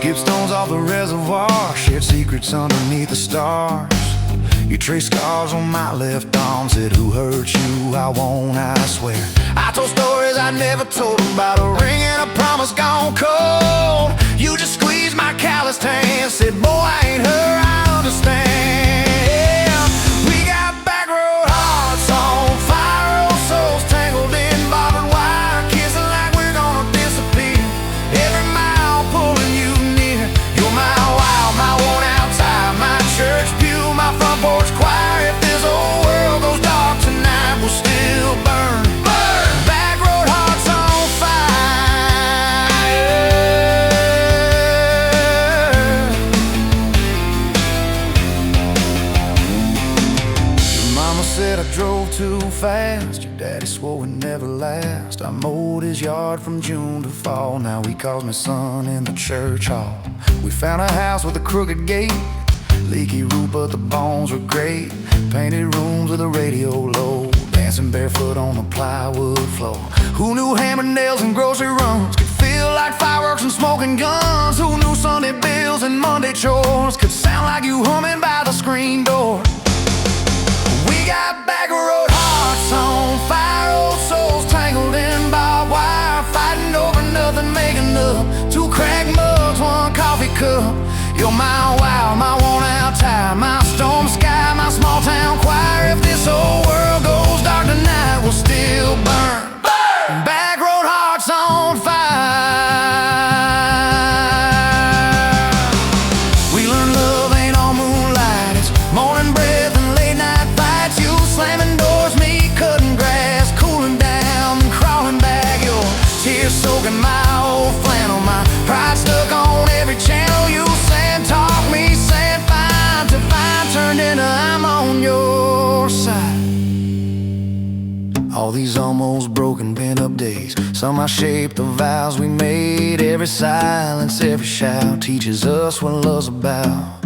Skip stones off the reservoir, shared secrets underneath the stars. You trace scars on my left arm, said who hurt you, I won't, I swear. I told stories I never told about a ring and a promise gone cold. You just squeezed my calloused hand, said boy I ain't her, I understand. We got back road hearts on fire, old souls tangled in barbed wire, kissing like we're gonna disappear. Every mile pulling you near. You're my wild, my worn out time, my church pew, my front porch choir. If this old world goes dark tonight, we'll still burn. Burn! Back road hearts on fire. Your mama said I drove too fast. Your daddy swore we'd never last. I mowed his yard from June to fall. Now he calls me son in the church hall. We found a house with a crooked gate, leaky roof, but the bones were great. Painted rooms with a radio low, dancing barefoot on the plywood floor. Who knew hammer nails and grocery runs could feel like fireworks and smoking guns? Who knew Sunday bills and Monday chores could sound like you humming by the screen door? We got back road hearts on fire, old souls tangled in barbed wire, fighting over nothing, making up two cracked mugs, one coffee cup. You're my wild, my worn out time, my storm sky, my small town choir. If this whole world goes dark tonight, we'll still burn. Burn! Back road hearts on fire. We learned love ain't all moonlight, it's morning breath and late night fights. You slamming doors, me cutting grass, cooling down and crawling back. Your tears soaking my old flannel, my pride stuck on every channel. You talk me, saying fine to fine, turned into I'm on your side. All these almost broken pent-up days, somehow shaped the vows we made. Every silence, every shout teaches us what love's about.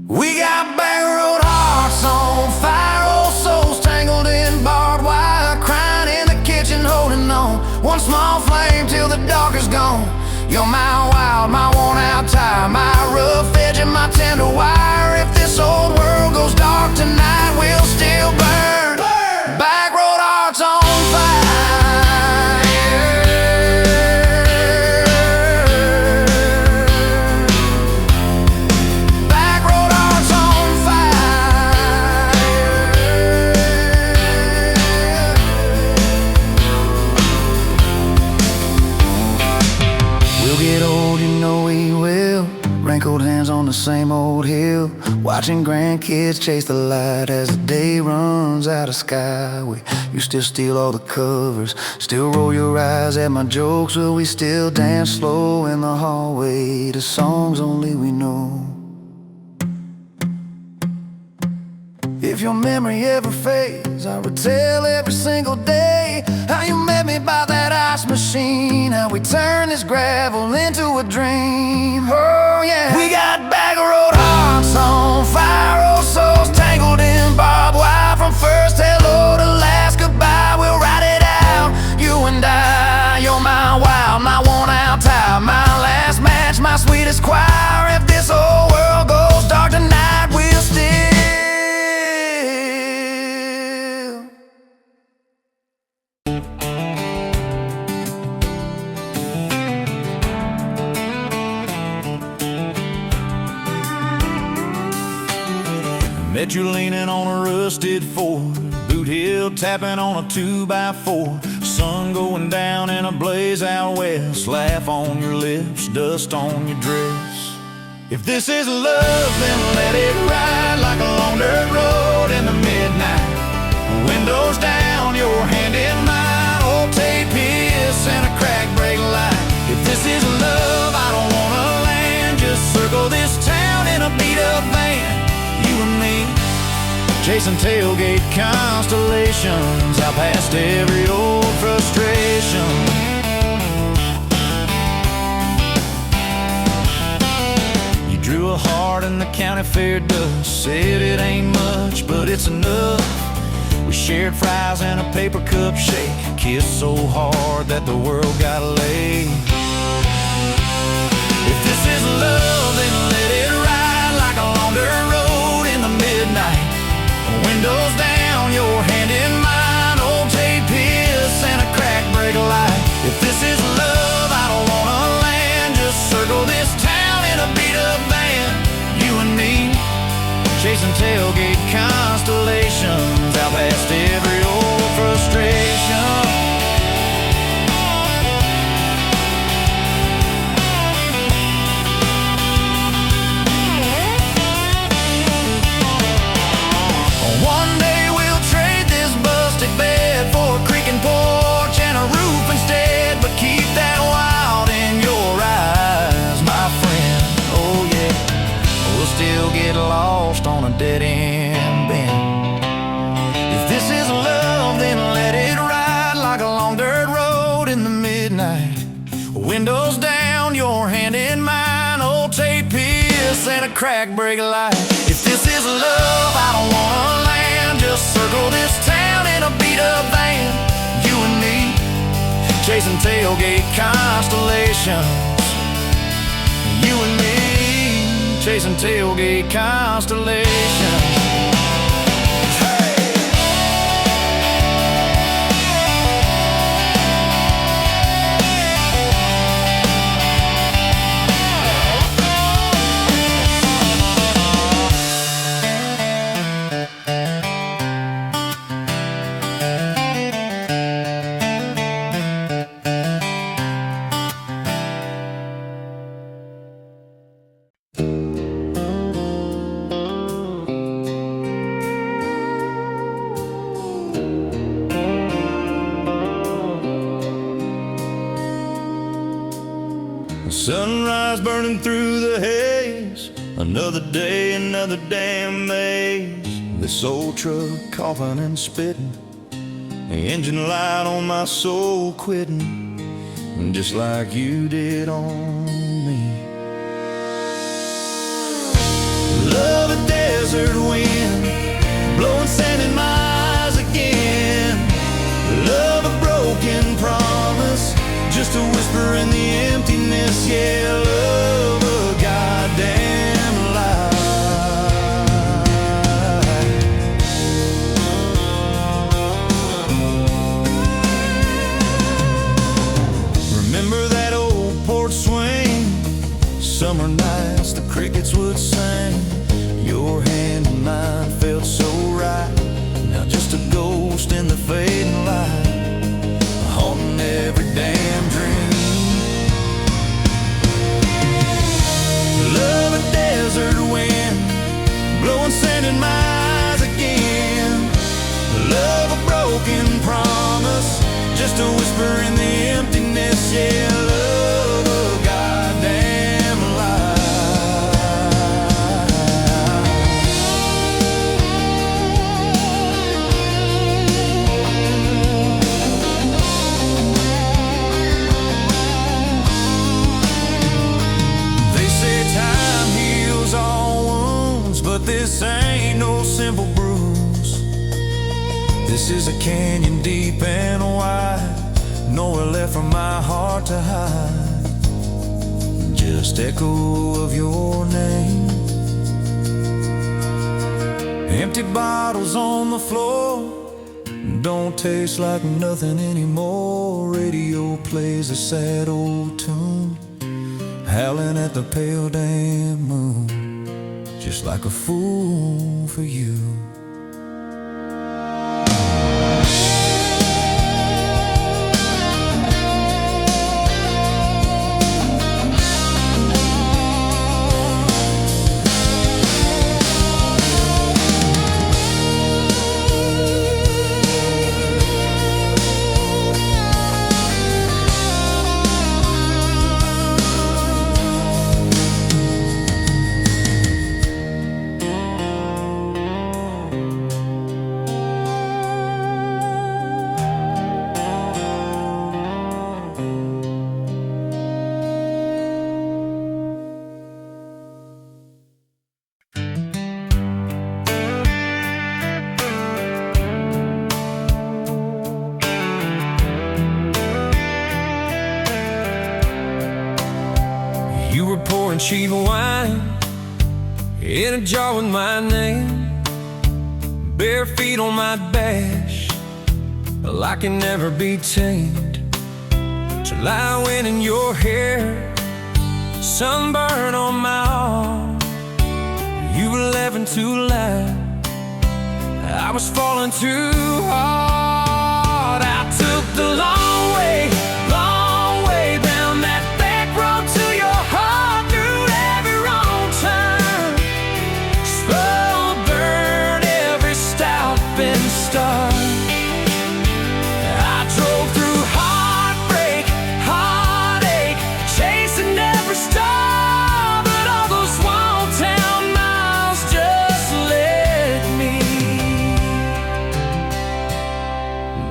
We got back road hearts on fire, old souls tangled in barbed wire, crying in the kitchen, holding on one small flame till the dark is gone. You're my wild, my worn out time, my rough edge and my tender wire. If this old world goes dark tonight, we'll still burn. Burn! Back road hearts on fire. Back road hearts on fire. We'll get old, you know we will. Wrinkled hands on the same old hill, watching grandkids chase the light as the day runs out of sky. You still steal all the covers, still roll your eyes at my jokes. Will we still dance slow in the hallway to songs only we know? If your memory ever fades, I would tell every single day how you met me by that ice machine, how we turned this gravel into a dream. Oh yeah, we got back road hearts on fire, old souls tangled in barbed wire. From first hello to last goodbye, we'll ride it out, you and I. You're my wild, my worn out time, my last match, my sweetest choir. If this whole world goes dark tonight, we'll still met you leaning on a rusted Ford, boot heel tapping on a 2x4. Sun going down in a blaze out west, laugh on your lips, dust on your dress. If this is love, then let it ride like a long dirt road in the midnight. Windows down, your hand in mine, old tape hiss and a crack brake light. If this is love, I don't wanna land, just circle this town in a beat-up van. You and me, chasing tailgate constellations, out past every old frustration. You drew a heart in the county fair dust, said it ain't much, but it's enough. We shared fries and a paper cup shake, kissed so hard that the world got laid. is love, then let it ride like a long dirt road in the midnight. Windows down, your hand in mine, old tape hiss and a crack break light. If this is love, I don't wanna land. Just circle this town in a beat-up van. You and me, chasing tailgate constellations out past every old frustration. One day we'll trade this busted bed for a creaking porch and a roof instead. But keep that wild in your eyes, my friend. Oh yeah, we'll still get lost on a dead-end bend. If this is love, then let it ride like a long dirt road in the midnight. Windows down, your hand in mine, old tape hiss and a crack break light. If this is love, I don't wanna land. Just circle this town in a beat-up van. You and me, chasing tailgate constellations. You and me, chasing tailgate constellations. Sunrise burning through the haze. Another day, another damn maze. This old truck coughing and spitting. The engine light on my soul quitting, just like you did on me. Love a desert wind, blowing sand in my eyes again. Love a broken promise, just a whisper in the emptiness. Yeah, love a goddamn lie. Remember that old porch swing? Summer nights, the crickets would sing. Your hand in mine felt so right. Now just a ghost in the fading light, haunting every damn dream. Love a desert wind, blowing sand in my eyes again. Love a broken promise, just a whisper in the emptiness. Yeah, love a goddamn this ain't no simple bruise. This is a canyon deep and wide, nowhere left for my heart to hide. Just echo of your name. Empty bottles on the floor, don't taste like nothing anymore. Radio plays a sad old tune, howling at the pale damn moon, just like a fool for you. pouring cheap wine in a jar with my name, bare feet on my dash. Well, I can never be tamed till I went in your hair, sunburn on my arm. You were laughing too loud, I was falling too hard. I took the long way down that back road to your heart, through every wrong turn, slow burn every stop and start. I drove through heartbreak, heartache, chasing every star, but all those small town miles just led me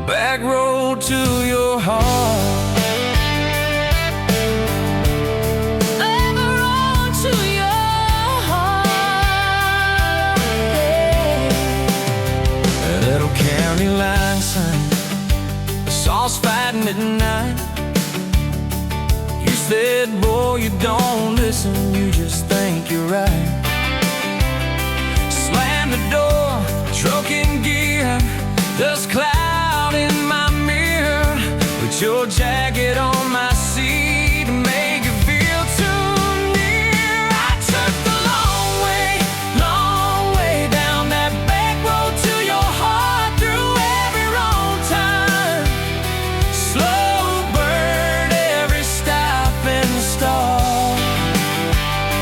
back road to your heart. County line sign, the sauce fighting at night. You said, boy, you don't listen, you just think you're right. Slam the door, truck in gear, dust cloud in my mirror. Put your jacket on my seat and make it feel too near. I took the long way down that back road to your heart, through every wrong turn, slow burn every stop and start.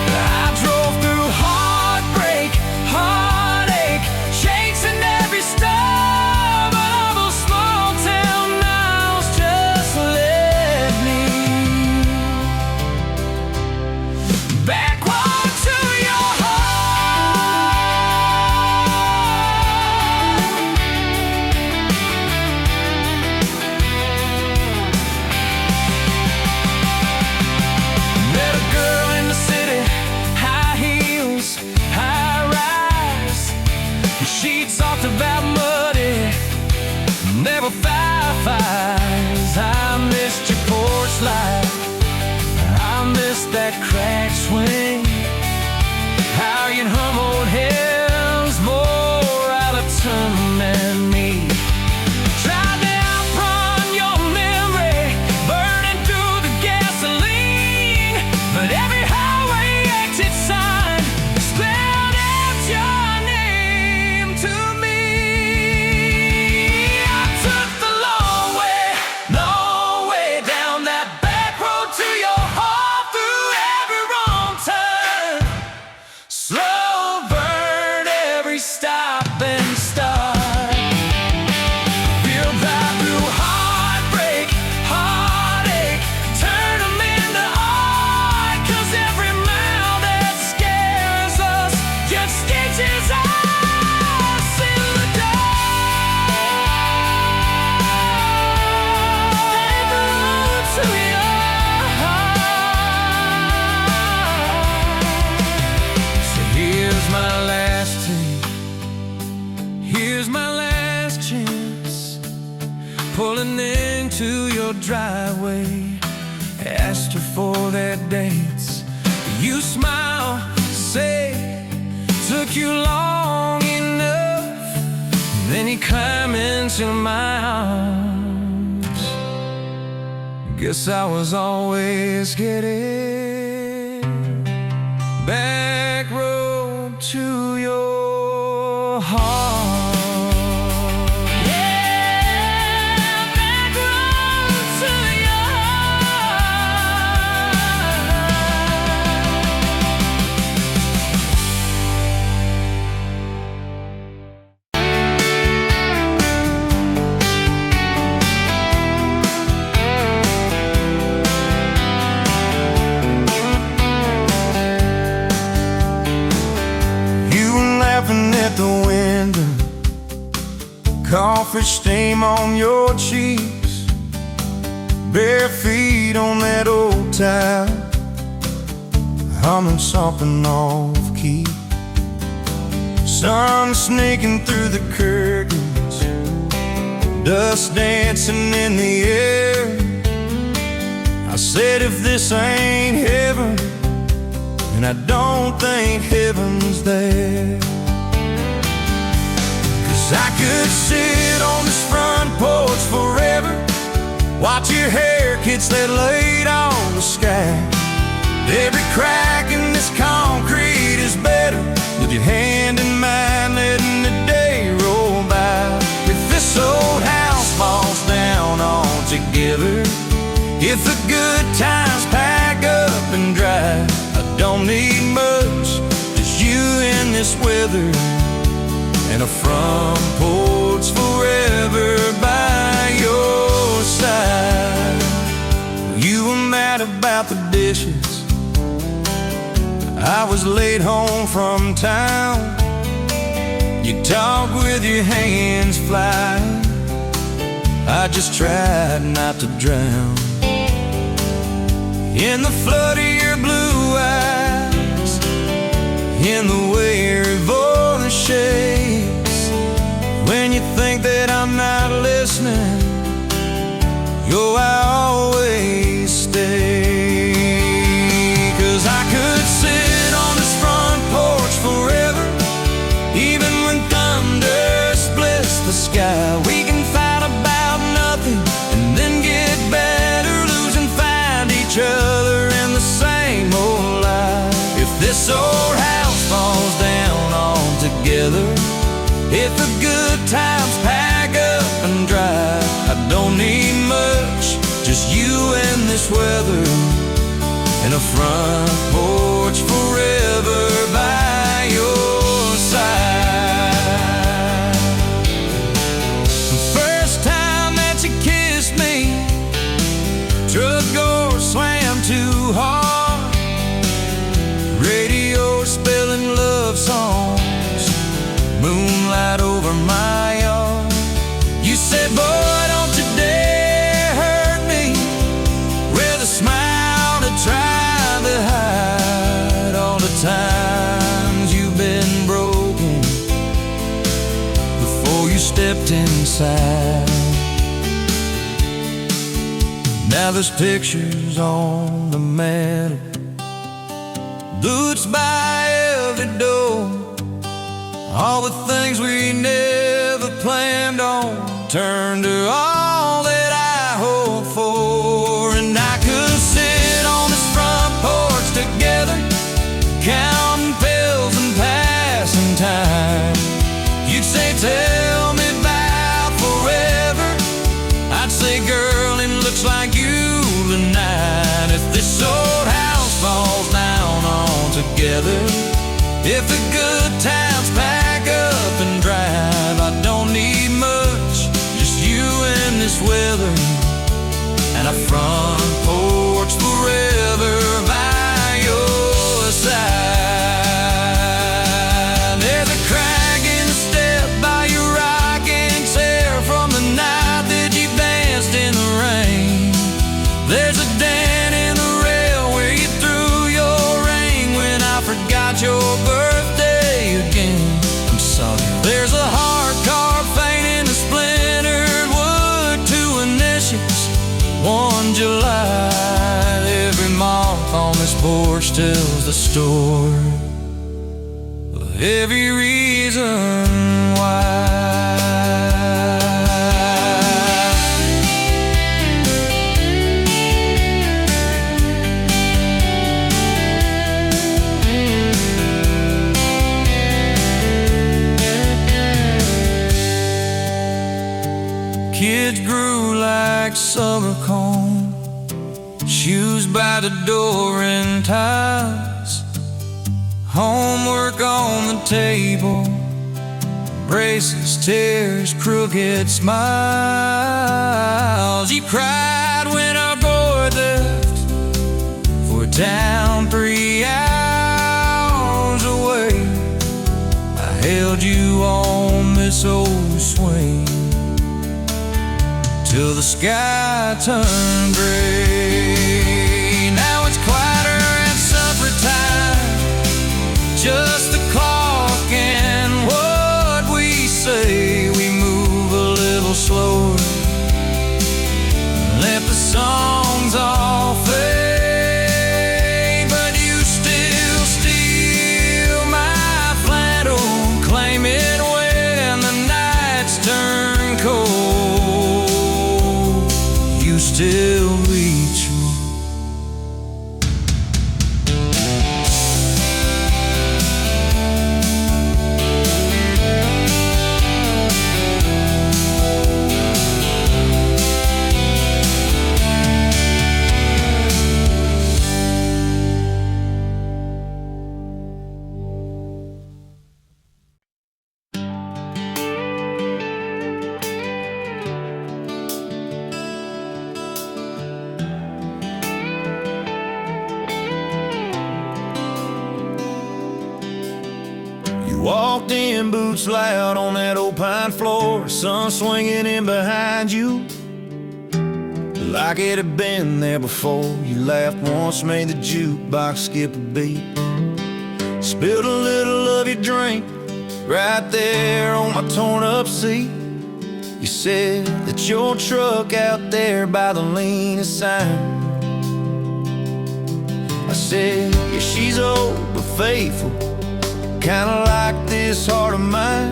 I drove through heartbreak, heartache, chasing every star, but all those small town miles just led me backward to your Met a girl in the city, high heels, high rise. She talked about muddy, never fireflies. I missed your porch light, I missed that cracked swing. How you'd hum old hymns more out of tune than me. Tried to outrun your memory, burning through the gasoline, but every highway exit sign spelled out your name to me. I took the long way down that back road to your heart, through every wrong turn, slow burn every stop and start. Feel that through heartbreak, heartache, turn them into art, 'cause every mile that scares us just stitches us in the dark. Back road to your heart. So here's my last take, here's my last chance, pulling into your driveway. Asked her for their dates, you smile, say, took you long enough. Then you climb into my arms. Guess I was always getting back road to your heart. Yeah, back road to your You were laughing at the window, coffee stain on your cheeks, bare feet on that old tile, humming something off key. Sun sneaking through the curtains, dust dancing in the air. I said, if this ain't heaven, and I don't think heaven's there. 'Cause I could sit on this front porch forever, watch your hair kids that laid on the sky. Every crack in this concrete is better with your hand in mine, letting the day roll by. If this old house falls down altogether, if the good times pack up and drive, I don't need much, just you in this weather, and a front porch forever by your side. You were mad about the dishes, I was late home from town. You talk with your hands flying, I just tried not to drown in the flood of your blue eyes, in the way your voice shakes when you think that I'm not listening. Yo, I always stay. 'Cause I could sit on this front porch forever, even when thunder splits the sky. We can fight about nothing and then get better, lose and find each other in the same old life. If this old house falls down altogether, if the good times pack up and drive, I don't need much, just you and this weather, and a front porch forever by your side. The first time that you kissed me, truck door slammed too hard, radio spelling love songs, moonlight over my yard. You said, boy, don't you dare hurt me, with a smile to try to hide all the times you've been broken before you stepped inside. Now there's pictures on the mantle, boots by every door, all the things we never planned on turned to all that I hope for. And I could sit on this front porch together, counting pills and passing time. You'd say, tell me about forever, I'd say, girl, it looks like you tonight. If this old house falls down altogether, if the good times pack up and drive, I don't need much, just you and this weather, and a front porch forever by your side. There's a crack in the step by your rocking chair from the night that you danced in the rain. There's a dent in the rail where you threw your ring when I forgot your birthday again. I'm sorry. There's a hard carved paint in the splintered wood, 2 initials, 1 July. Every mark on this porch tells the story of every reason why. Kids grew like summer corn, shoes by the door and ties, homework on the table, braces, tears, crooked smiles. You cried when our boy left for a town 3 hours away. I held you on this old swing till the sky turned gray. Now it's quieter at supper time, just the clock and what we say. We move a little slower, let the songs all fade, but you still still reach me. Walked in, boots loud on that old pine floor, sun swinging in behind you like it had been there before. You laughed once, made the jukebox skip a beat, spilled a little of your drink right there on my torn up seat. You said that your truck out there by the leanest sign. I said, yeah, she's old but faithful, kinda like this heart of mine.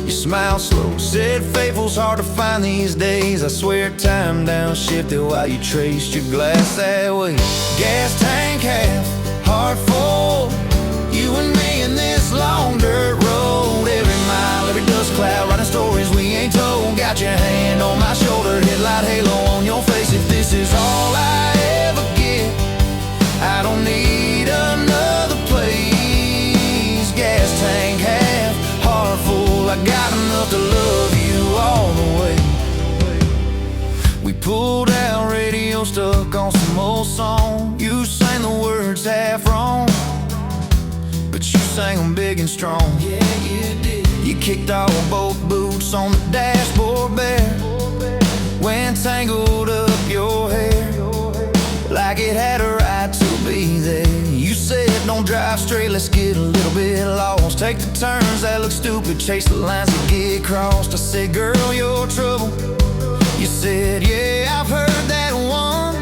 You smiled slow, said faithful's hard to find these days. I swear time downshifted while you traced your glass that way. Gas tank half, heart full, you and me in this long dirt road. Every mile, every dust cloud, writing stories we ain't told. Got your hand on my shoulder, headlight halo on your face. If this is all I ever get, I don't need another place. Gas tank half, heart full, I got enough to love you all the way. We pulled out, radio stuck on some old song. You sang the words half wrong, but you sang them big and strong. Yeah, you did. You kicked off both boots on the dashboard bare, when tangled up your hair like it had a right to be there. You said don't drive straight, let's get a little bit lost. Take the turns that look stupid, chase the lines that get crossed. I said, girl, you're trouble. You said, yeah, I've heard that one,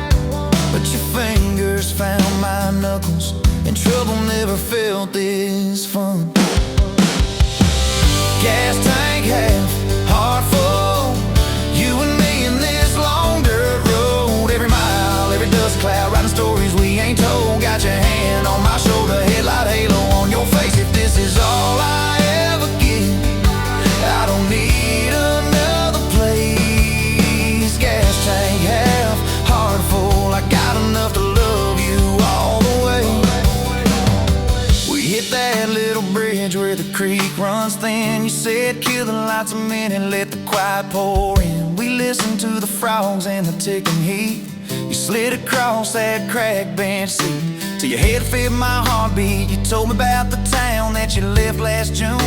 but your fingers found my knuckles, and trouble never felt this fun. Gas tank half, heart full, you and me in this long dirt road. Every mile, every dust cloud, writing stories we ain't told. Got your hand on my shoulder, headlight halo on your face. If this is all I ever get, I don't need another place. Gas tank half, heart full, I got enough to love you all the way. We hit that little bridge where the creek runs thin. You said kill the lights a minute, let the quiet pour in. We listened to the frogs and the ticking heat. You slid across that cracked bench seat till your head fit my heartbeat. You told me about the town that you left last June,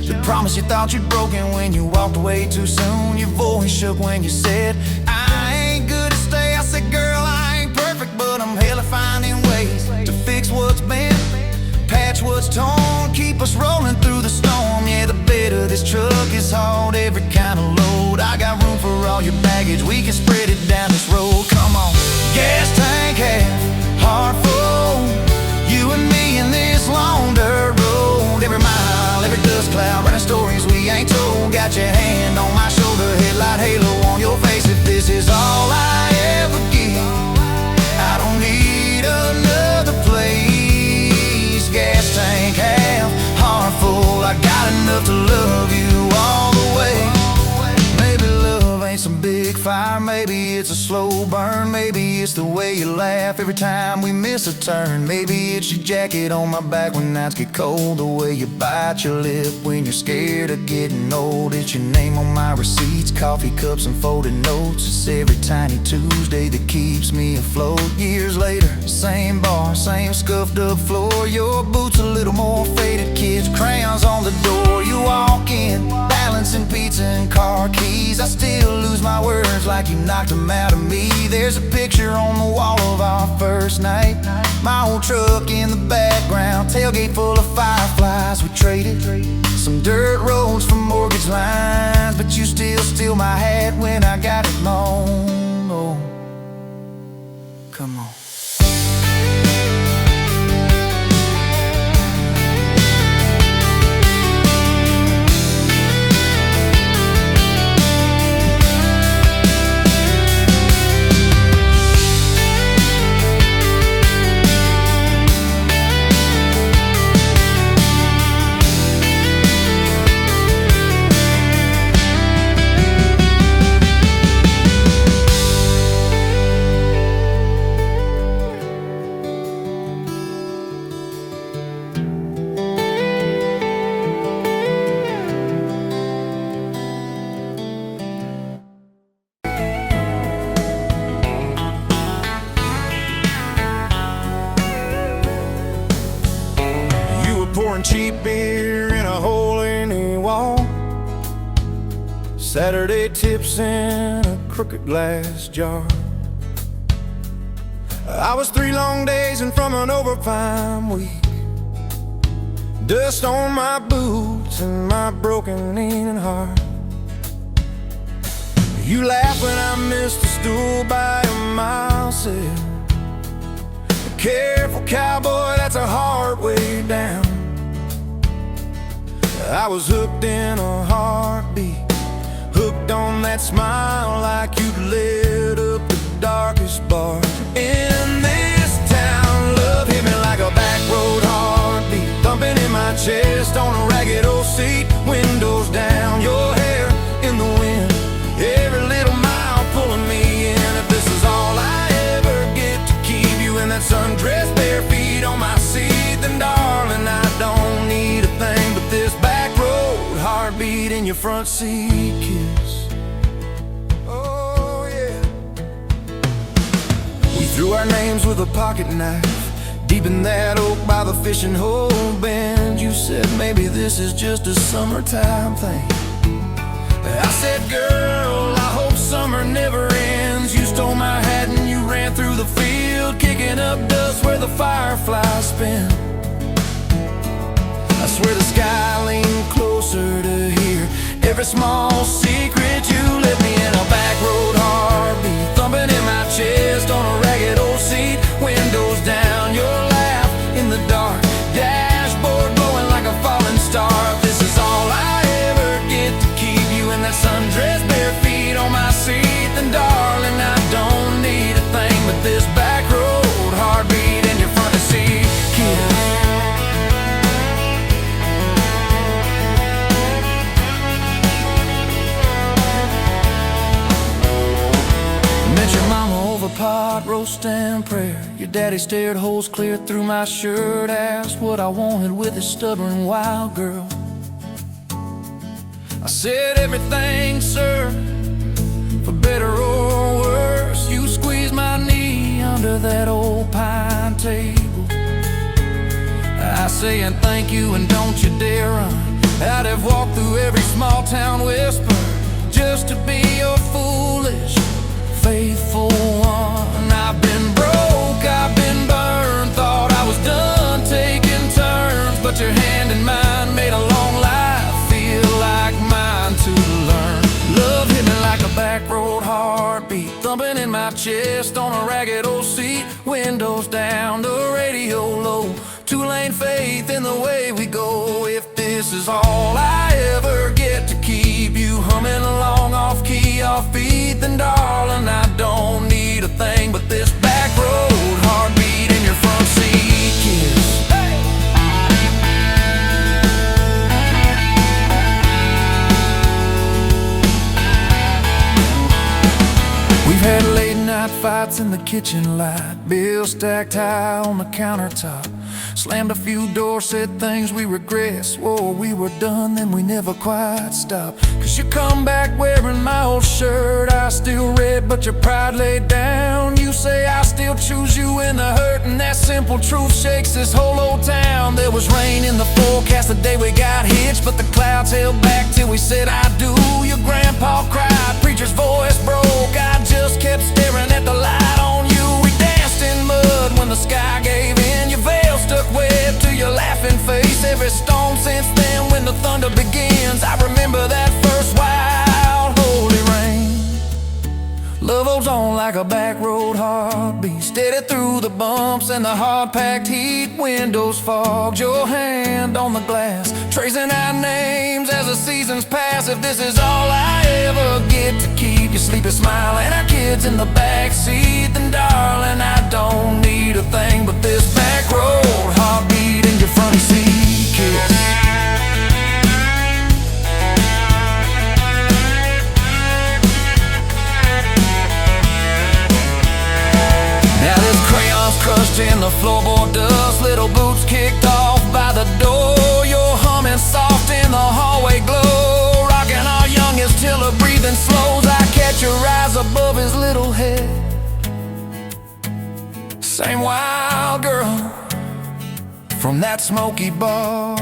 the promise you thought you'd broken when you walked away too soon. Your voice shook when you said, I ain't good to stay. I said, girl, I ain't perfect, but I'm hella finding ways to fix what's bent, patch what's torn, keep us rolling through the storm. Yeah, the bed of this truck is hauled every kind of load. I got room for all your baggage, we can spread it down this road. Come on. Gas tank half, heart full, you and me in this long dirt road. Every mile, every dust cloud, writing stories we ain't told. Got your hand on my shoulder, headlight halo on your face. If this is all I ever get, I don't need another place. Gas tank half, heart full, I got enough to love you all the way. Maybe love ain't some big fire, maybe it's a slow burn. Maybe it's the way you laugh every time we miss a turn. Maybe it's your jacket on my back when nights get cold, the way you bite your lip when you're scared of getting old. It's your name on my receipts, coffee cups and folded notes. It's every tiny Tuesday that keeps me afloat. Years later, same bar, same scuffed up floor. Your boots a little more faded, kids' crayons on the door. You walk in, balancing pizza and car keys. I still lose my words like you knocked them out of me. There's a picture on the wall of our first night, my old truck in the background, tailgate full of fireflies. We traded some dirt roads for mortgage lines, but you still steal my hat when I got it wrong. Oh, come on. pouring cheap beer in a hole in the wall. Saturday tips in a crooked glass jar. I was 3 long days and from an overtime week. Dust on my boots and my broken leaning heart. You laugh when I missed a stool by a mile sail. Careful cowboy, that's a hard way down. I was hooked in a heartbeat, hooked on that smile like you'd lit up the darkest bar in this town. Love hit me like a back road heartbeat, thumping in my chest on a ragged old seat. Windows down, your hair in the wind, every little mile pulling me in. If this is all I ever get to keep you in that sundress, bare feet on my seat, then darling, I don't need a thing but this back road heartbeat in your front seat kiss. Oh yeah. We threw our names with a pocket knife deep in that oak by the fishing hole bend. You said maybe this is just a summertime thing. I said, girl, I hope summer never ends. You stole my hat and you ran through the field, kicking up dust where the fireflies spin. I swear the sky leaned closer to hear every small secret you let me in. A back road heartbeat thumping in my chest on a ragged old seat. Windows down, your laugh in the dark, dashboard glowing like a falling star. If this is all I ever get to keep you in that sundress, bare feet on my seat, then darling, I don't need a thing but this back road heartbeat in your front seat kiss. Met your mama over pot roast and prayer. Your daddy stared holes clear through my shirt, asked what I wanted with his stubborn wild girl. I said everything, sir, for better or worse. You squeezed my knee under that old pine table. I say and thank you and don't you dare run. I'd have walked through every small town whisper just to be your foolish, faithful one. I've been broke, I've been burned, thought I was done taking turns, but your hand in mine made a long life feel like mine to learn. Love hit me like a back road heartbeat, thumping in my chest on a ragged old seat. Windows down, the radio low, 2-lane faith in the way we go. If this is all I ever get to keep you humming along off key, off beat, then darling, I don't need a thing but this back road heartbeat in your front seat kiss. We've had late night fights in the kitchen light, bills stacked high on the countertop. Slammed a few doors, said things we regret, swore we were done, then we never quite stopped. Cause you come back wearing my old shirt, I still red, but your pride laid down. You say I still choose you in the hurt, and that simple truth shakes this whole old town. There was rain in the forecast the day we got hitched, but the clouds held back till we said I do. Your grandpa cried, preacher's voice broke, I just kept staring at the light on you. We danced in mud when the sky gave in, your veil stuck web to your laughing face. Every storm since then when the thunder begins, I remember that first wild holy rain. Love holds on like a back road heartbeat, steady through the bumps and the hard-packed heat. Windows fogged, your hand on the glass, tracing out names as the seasons pass. If this is all I ever get to keep you sleepy smile and our kids in the backseat, then darling, I don't need a thing but this back road heartbeat in your front seat kiss. Now this crayon's crushed in the floorboard dust, little boots kicked off by the door. You're humming soft in the hallway glow, rocking our youngest till her breathing slows. I catch your eyes above his little head, same wild girl, from that smoky bar.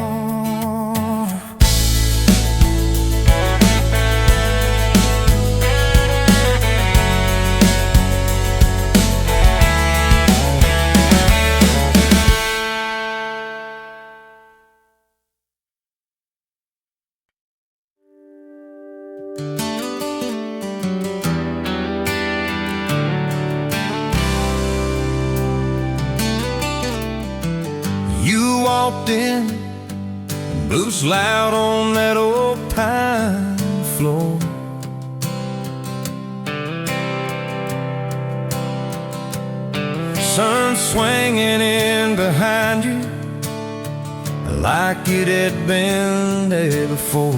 You walked in, boots loud on that old pine floor. Sun swinging in behind you like it had been there before.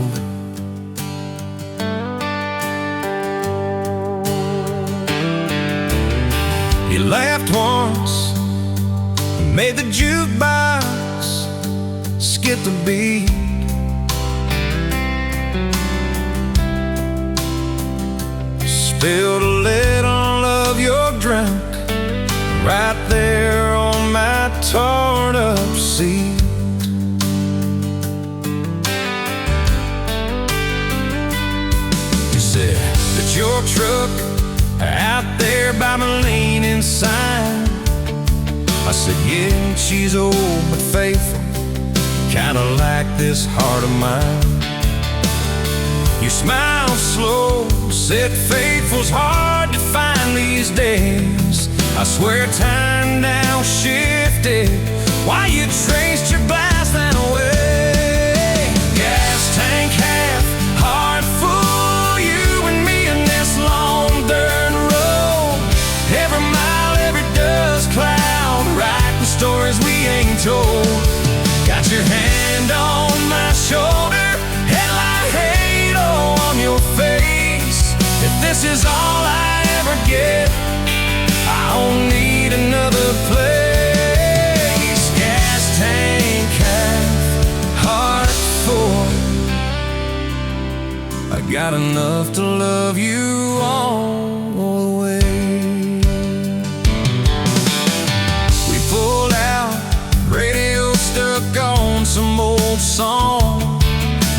You laughed once, made the jukebox skip the beat. Spilled a little of your drink right there on my torn up seat. You said that your truck out there by my leaning sign. I said, yeah, she's old but faithful, kinda like this heart of mine. You smiled slow, said faithful's hard to find these days. I swear time now shifted while you traced your blast that away. Gas tank half, heart full, you and me in this long dirt road. Every mile, every dust cloud, writing stories we ain't told. Got your hand on my shoulder, headlight halo on your face. If this is all I ever get, I don't need another place. Gas tank half, heart full. I got enough to love you all the way. We pulled out, radio stuck on some old song.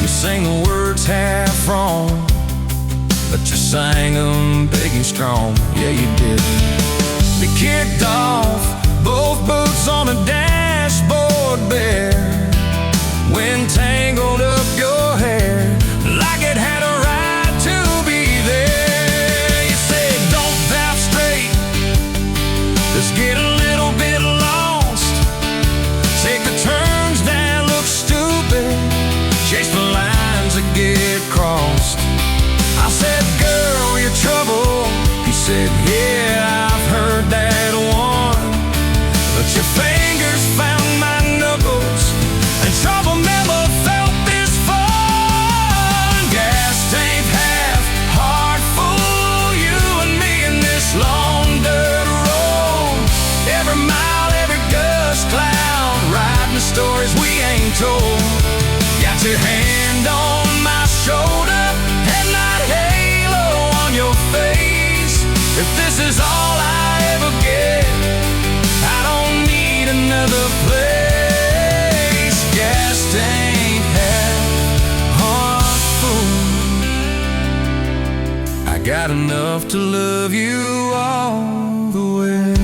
You sang the words half wrong, but you sang them big and strong. Yeah, you did. We kicked off, both boots on the dashboard bare. Wind tangled up your hair like it had a right to be there. You said, don't drive straight, let's get a little bit lost. Take the turns that look stupid, chase the lines that get crossed. I said, girl, you're trouble. He said, yeah, I've heard that one. But your fingers found my knuckles, and trouble never felt this fun. Gas tank half, heart full, you and me in this long dirt road. Every mile, every gust cloud, riding the stories we ain't told. Got your hand on my shoulder, headlight halo on your face. If this is all I ever get, I don't need another place. Gas tank half, heart full. I got enough to love you all the way.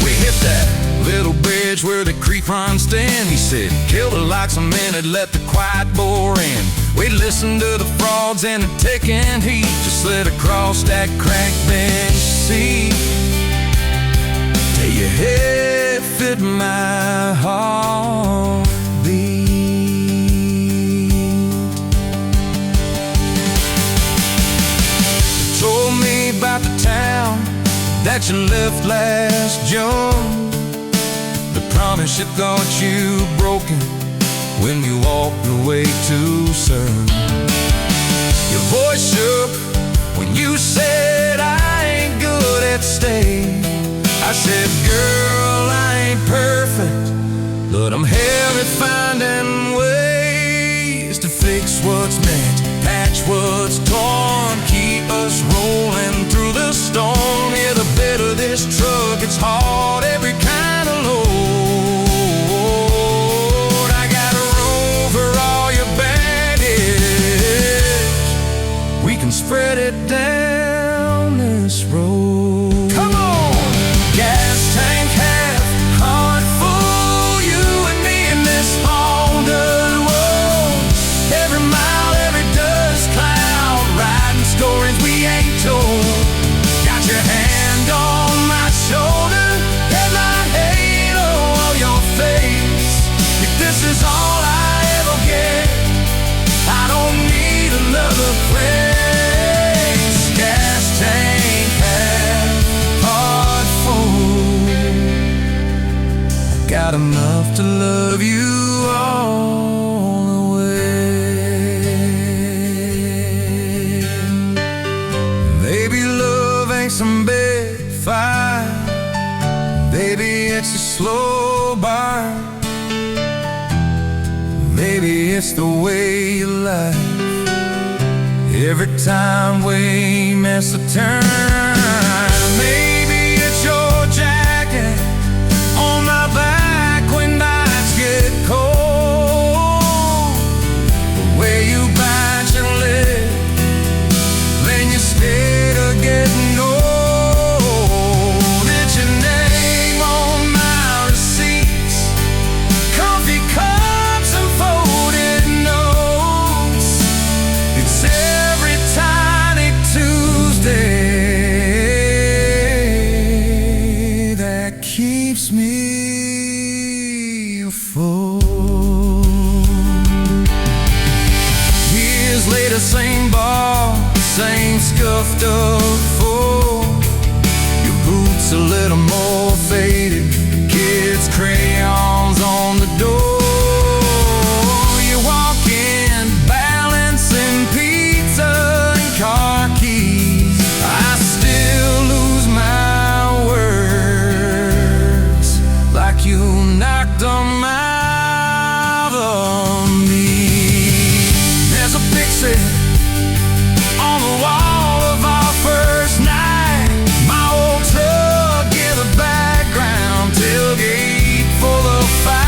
We hit that little bridge where the creek runs thin. He said, kill the lights a minute, let the quiet bore in. We listened to the frogs and the ticking heat, just slid across that crack bench seat till your head fit my heartbeat. You told me about the town that you left last June, the promise you thought you broken when you walked away too soon. Your voice shook when you said I ain't good at staying. I said, girl, I ain't perfect, but I'm hell at finding ways to fix what's meant, patch what's torn, keep us rolling through the storm. Yeah, the bed of this truck, it's hard, every kind of load. this road. Come on! Gas tank half, heart full, you and me in this Honda world. Every mile, every dust cloud, riding stories we ain't told. Got your hand on my shoulder, headlight halo on your face. If this is all I ever get, I don't need another place. Gas tank half, heart full. Got enough to love you all the way. Maybe love ain't some big fight. Maybe it's a slow burn. Maybe it's the way you life. Every time we miss a turn. Maybe it's your jacket on my back when nights get cold. The way you bite your lip, then you scared of getting old. It's your name on my receipts, coffee cups and folded notes. It's every tiny Tuesday that keeps me afloat. Years later, same bar, same scuffed up floor. Your boots a little more faded, the kids' crayons on the door. You walk in, balancing pizza and car keys. I still lose my words, like you knocked them out of me. There's a picture on the wall of our first night. My old truck in the background, tailgate full of fights.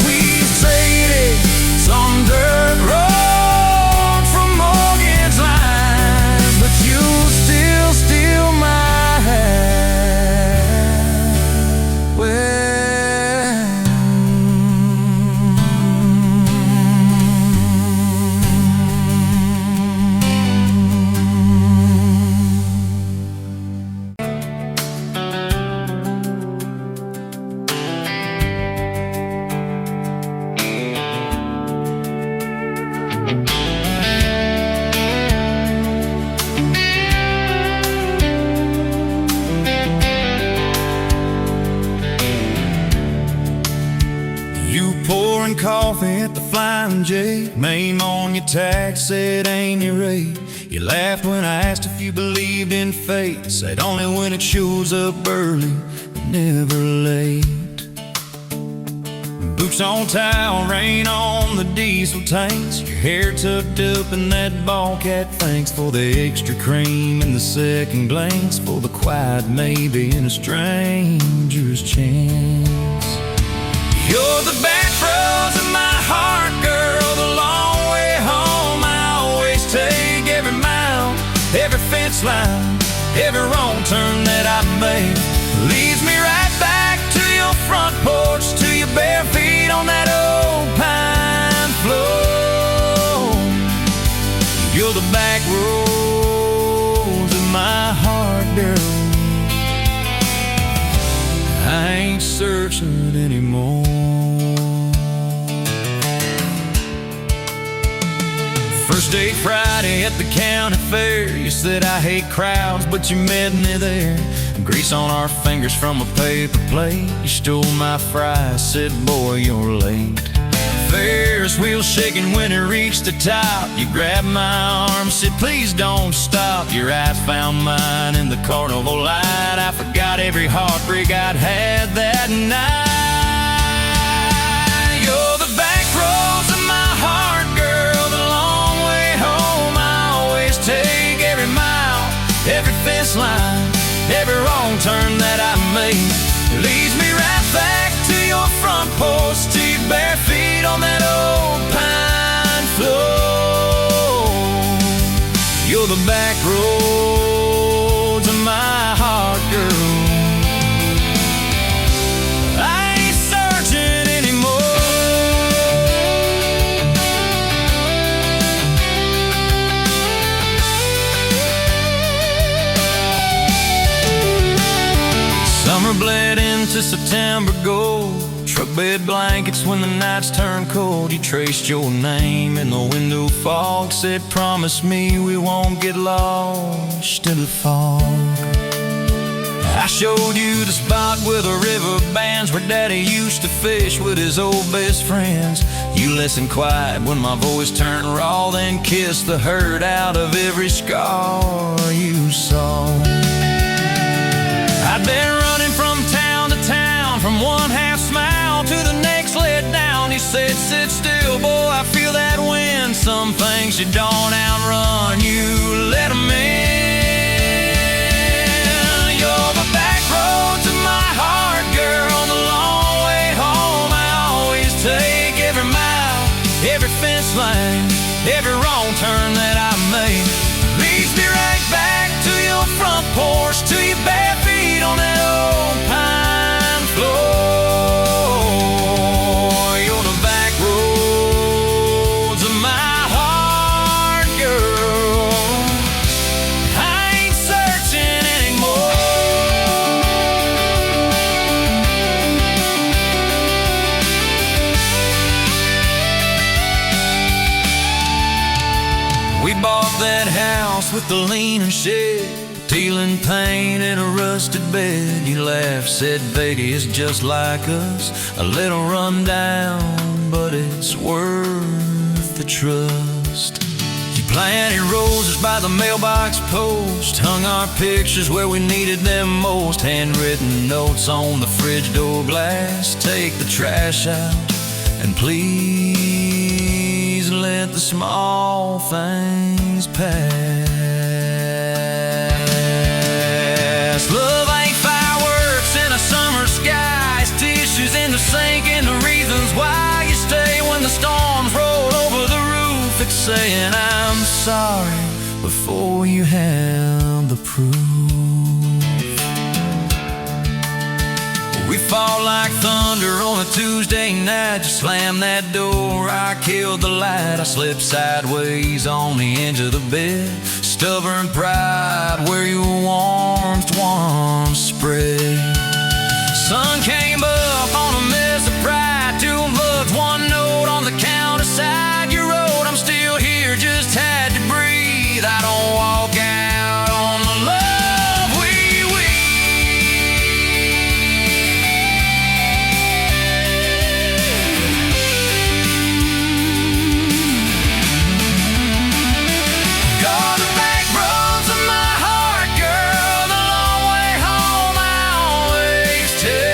We traded some dirt road for mortgage lines, but you still steal my heart. You pouring coffee at the Flying J, name on your tax said ain't your rate. You laughed when I asked if you believed in fate, said only when it shows up early, never late. Boots on towel, rain on the diesel tanks, your hair tucked up in that ball cat. Thanks for the extra cream and the second glance, for the quiet maybe in a stranger's chance. You're the back roads of my heart, girl, the long way home. I always take every mile, every fence line, every wrong turn that I make leads me right back to your front porch, to your bare feet on that old pine floor. You're the back roads of my heart, girl. I ain't searching anymore. First date Friday at the county fair, you said I hate crowds, but you met me there. Grease on our fingers from a paper plate, you stole my fries, said boy you're late. Ferris wheel shaking when it reached the top, you grabbed my arm, said please don't stop. Your eyes found mine in the carnival light, I forgot every heartbreak I'd had that night. You're the back roads of my heart, girl, the long way home. I always take every mile, every fence line, every wrong turn that I make leads me right back to your front porch, to your bare feet on that old pine floor. You're the back road Summer bled into September gold. Truck bed blankets when the nights turn cold. You traced your name in the window fog. Said, promise me we won't get lost in the fog. I showed you the spot where the river bands, where Daddy used to fish with his old best friends. You listened quiet when my voice turned raw, then kissed the hurt out of every scar you saw. I'd been running from town to town, from one half smile to the next let down. You said, sit still, boy, I feel that wind. Some things you don't outrun, you let them in. You're the back road to my heart, girl, the long way home. I always take every mile, every fence line, every wrong turn that I make. Leads me right back to your front porch, to your bare feet on that old pine floor. You're the back roads of my heart, girl. I ain't searching anymore. We bought that house with the leaning shed, dealing paint in a rusted bed. You laughed, said Vegas is just like us, a little run down, but it's worth the trust. You planted roses by the mailbox post, hung our pictures where we needed them most. Handwritten notes on the fridge door glass, take the trash out and please let the small things pass. Love ain't fireworks in a summer sky, it's dishes in the sink and the reasons why you stay when the storms roll over the roof. It's saying I'm sorry before you have the proof. We fall like thunder on a Tuesday night. You slam that door, I killed the light. I slipped sideways on the edge of the bed. Stubborn pride where your warmth once spread. Sun came up on a mess of pride. 2 bucks, 1 note on the counter side. You wrote, I'm still here, just had to breathe. I don't walk out on the love we Go the back roads of my heart, girl, the long way home I always take.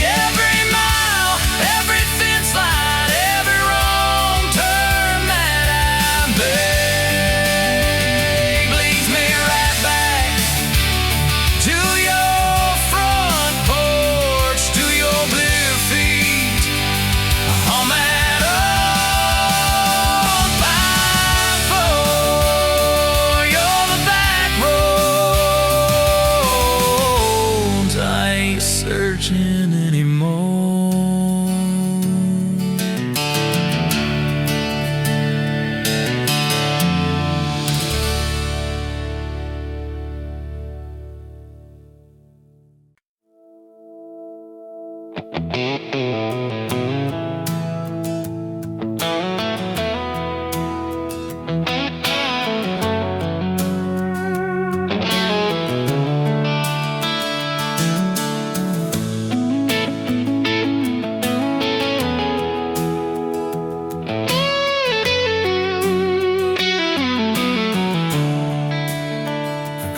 Every mile, every fence line, every wrong turn that I make leads me right back to your front porch, to your blue feet on that old pine floor. You're the back roads, I ain't searching anymore.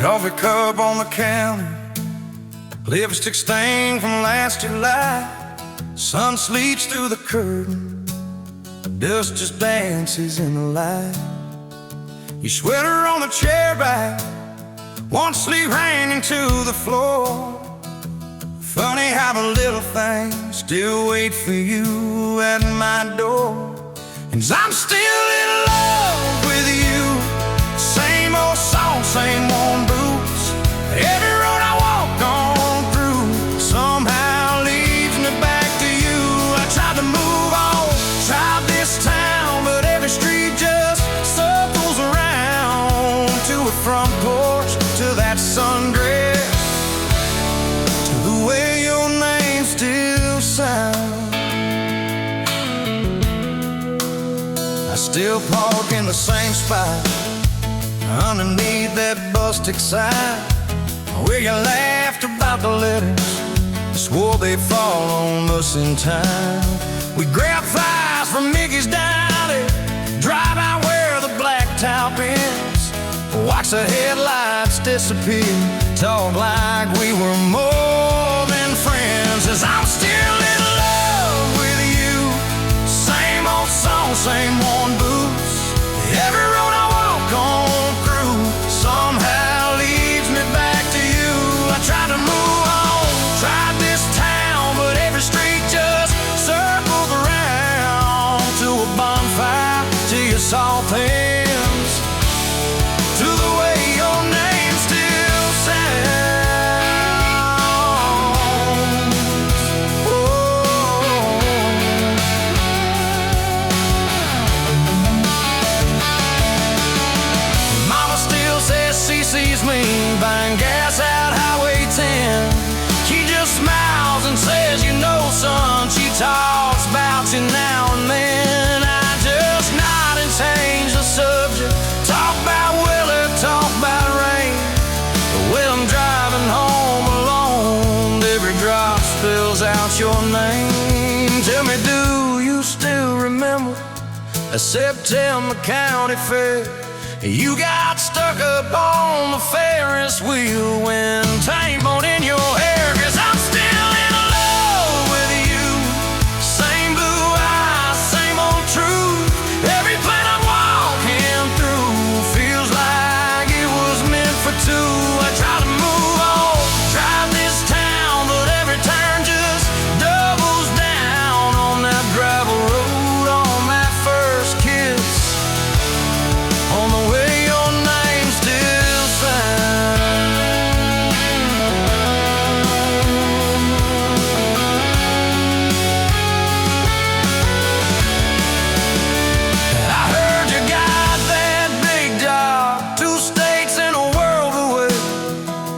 Coffee cup on the counter, lipstick stain from last July. Sun sleeps through the curtain, dust just dances in the light. Your sweater on the chair back, one sleeve hanging to the floor. Funny how the little things still wait for you at my door. And I'm still in love with you. Same old song, same worn boots. Every road I walk on through somehow leads me back to you. I tried to move on, tried this town, but every street just circles around to a front porch. I still park in the same spot underneath that busted sign where you laughed about the letters, swore they'd fall on us in time. We grabbed fries from Mickey's Dowdy, drive out where the blacktop ends, watch the headlights disappear, talk like we were more than friends. As I'm still in love with you, same old song, same one boots. Every road I walk on through somehow leads me back to you. I tried to move on, tried this town, but every street just circles around to a bonfire, to your soft hands, to the way your name still sounds. Oh. Mama still says she sees me buying gas out Highway 10. She just smiles and says, you know, son, she talks about you now and then. I just nod and change the subject, talk about weather, talk about rain. When I'm driving home alone, every drop spells out your name. Tell me, do you still remember a September County Fair? You got stuck up on the Ferris wheel when time bone in your hair. 'Cause I'm still in love with you, same blue eyes, same old truth. Every plane I'm walking through feels like it was meant for two. I try to move on, drive this town, but every turn just doubles down on that gravel road, on that first kiss, on the way your name still sounds. I heard you got that big job, 2 states and a world away.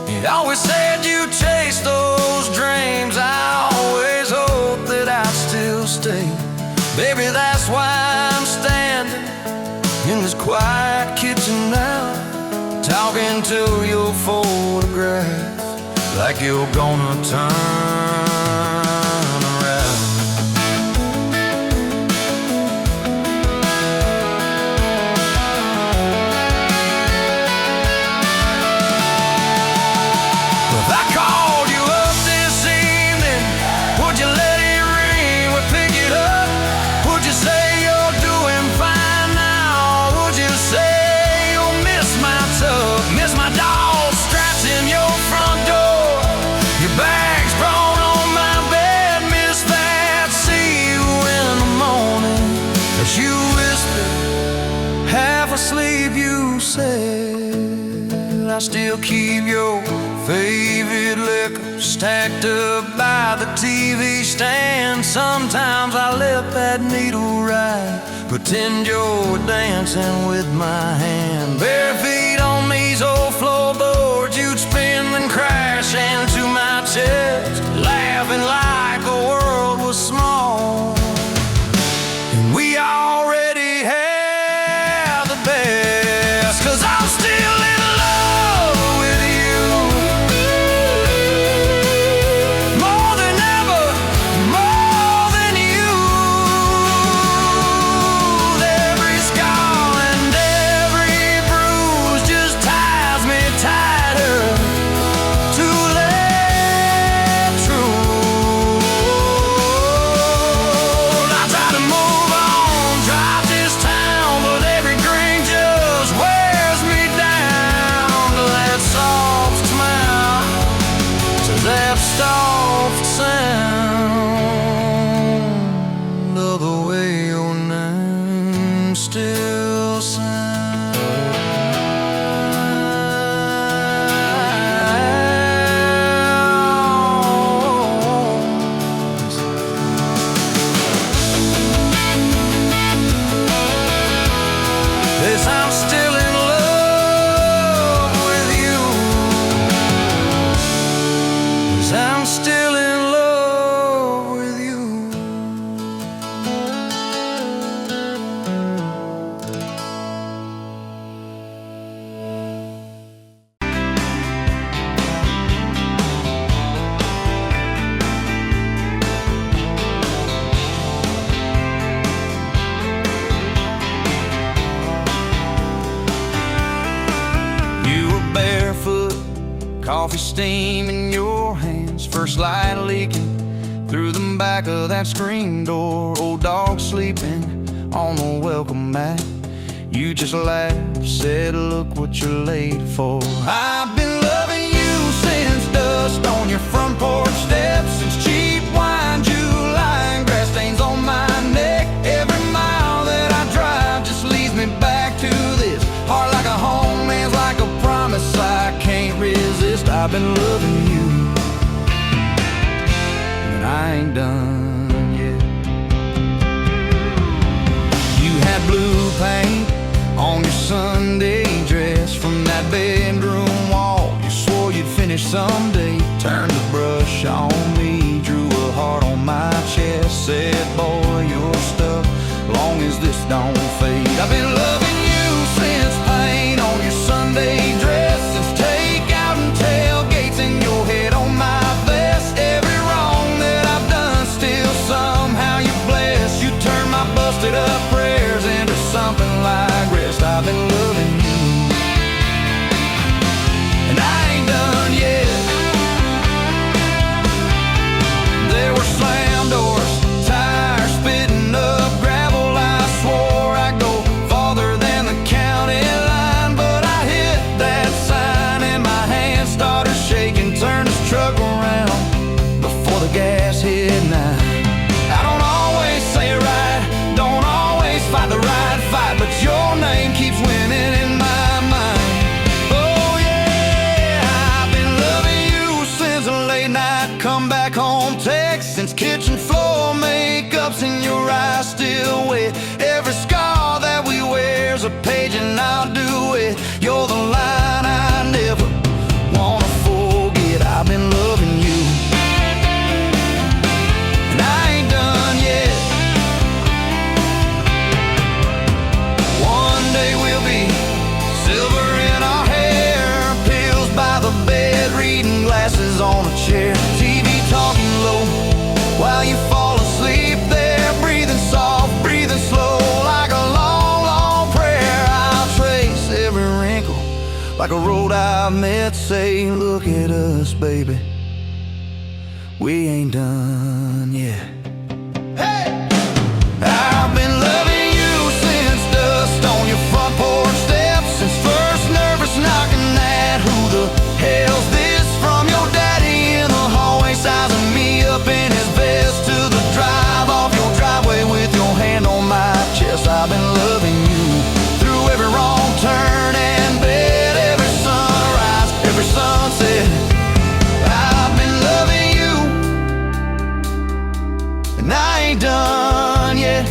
You always said you chased those dreams. I always hoped that I'd still stay. Baby, that's why I'm standing in this quiet kitchen now, talking to your photograph like you're gonna turn around. If I called you up this evening, would you let it ring? Would pick it up? Would you say you're doing fine now? Would you say you'll miss my tub, miss my dog straps in your front door, your bags brought on my bed, miss that? See you in the morning as you whisper, half asleep, you said. I still keep your favorite liquor stacked up by the TV stand. Sometimes I let that needle ride, pretend you're dancing with my hand. Bare feet on these old floorboards, you'd spin and crash into my chest, laughing like the world was small and we already had the best. 'Cause I'm still in love with you, more than ever, more than you. Every scar and every bruise just ties me tighter to let true. I try to move on, drive this town, but every grain just wears me down to that soft smile, to that soft sound of the way your name still sounds. Yes, I'm still in love with you. Yes, I'm still in love with you. Coffee steam in your hands, first light leaking through the back of that screen door. Old dog sleeping on the welcome mat. You just laughed, said, look what you're late for. I've been loving you since dust on your front porch steps, since cheap wine, July, and grass stains on my neck. Every mile that I drive just leads me back to this. Heart like a home, hands like a promise I can't resist. I've been loving you, and I ain't done yet. You had blue paint on your Sunday dress from that bedroom wall. You swore you'd finish someday. Turned the brush on me, drew a heart on my chest, said, boy, you're stuck long as this don't fade. I've been loving you since paint on your Sunday dress, since takeout and tailgates in your head on my vest. Every wrong that I've done, still somehow you bless. You turn my busted up prayers into something like rest. I've been loving you, and I ain't done yet. There were slam doors, tires spitting up gravel. I swore I'd go farther than the county line, but I hit that sign and my hand started shaking. Turned this truck around before the gas hit 9. I don't always say it right, don't always fight the right fight, but your name keeps winning in my mind. Oh yeah, I've been loving you since a late night come back home text, since kitchen floor makeup's in your eyes still wet. Every scar that we wear's a page and I'll do it. You're the line I never wanna forget. I've been loving you, and I ain't done yet. One day we'll be silver in our hair, pills by the bed, reading glasses on a chair, TV talking low while you fall asleep there, breathing soft, breathing slow, like a long, long prayer. I'll trace every wrinkle like a road I've met. Say, look at us, baby, we ain't done yet. Hey! I've been loving you since dust on your front porch steps, since first nervous knocking at who the hell's this, from your daddy in the hallway sizing me up in his vest, to the drive off your driveway with your hand on my chest. I've been loving you through every wrong turn and bed, every sunrise, every sunset. I've been loving you, and I ain't done yet.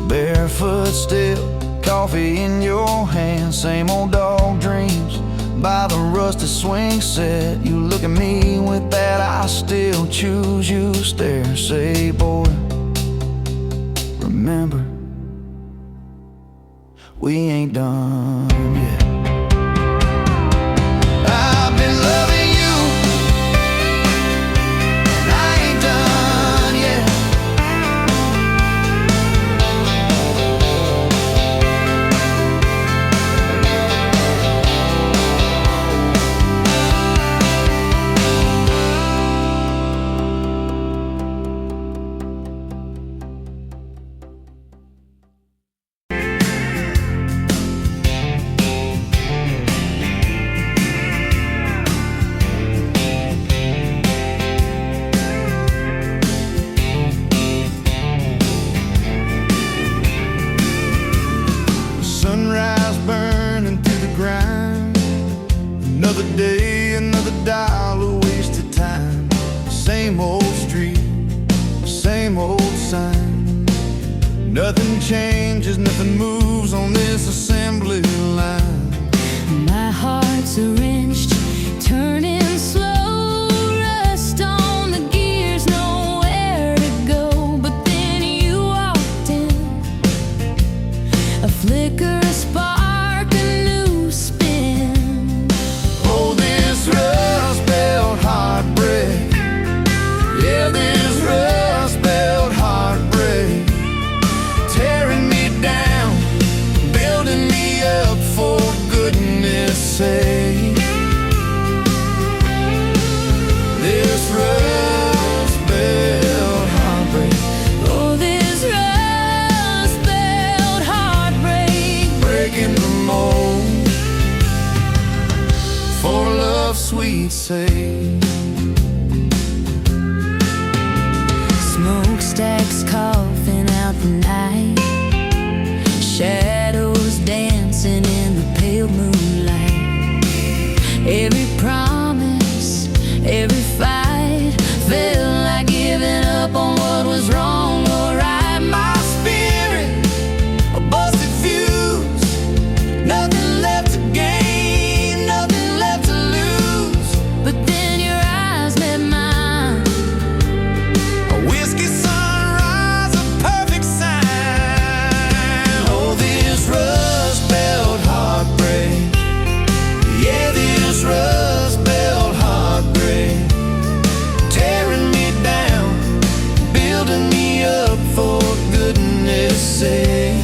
Barefoot still, coffee in your hand, same old dog dreams by the rusted swing set. You look at me with that I still choose you stare. Say, boy, remember, we ain't done yet. I've been loving you, and I ain't done yet. Sunrise burning through the grind, another day, another dollar wasted time. Same old street, same old sign. Nothing changes, nothing moves on this assembly line. My heart's wrenched, turning slow, rust on the gears, nowhere to go. But then you walked in, a flicker, a spark, a new spin. Oh, this rust belt heartbreak, yeah, this rust sweet say. Smokestacks coughing out the night, shadows dancing in the pale moonlight. Every promise, every fight felt like giving up on what was wrong or right. My spirit, a busted fuse, nothing left to gain, nothing left to lose. But then your eyes met mine. A whiskey sunrise, a perfect sign. Oh, this rust belt heartbreak. Yeah, this rust belt heartbreak. Tearing me down, building me up for goodness sake.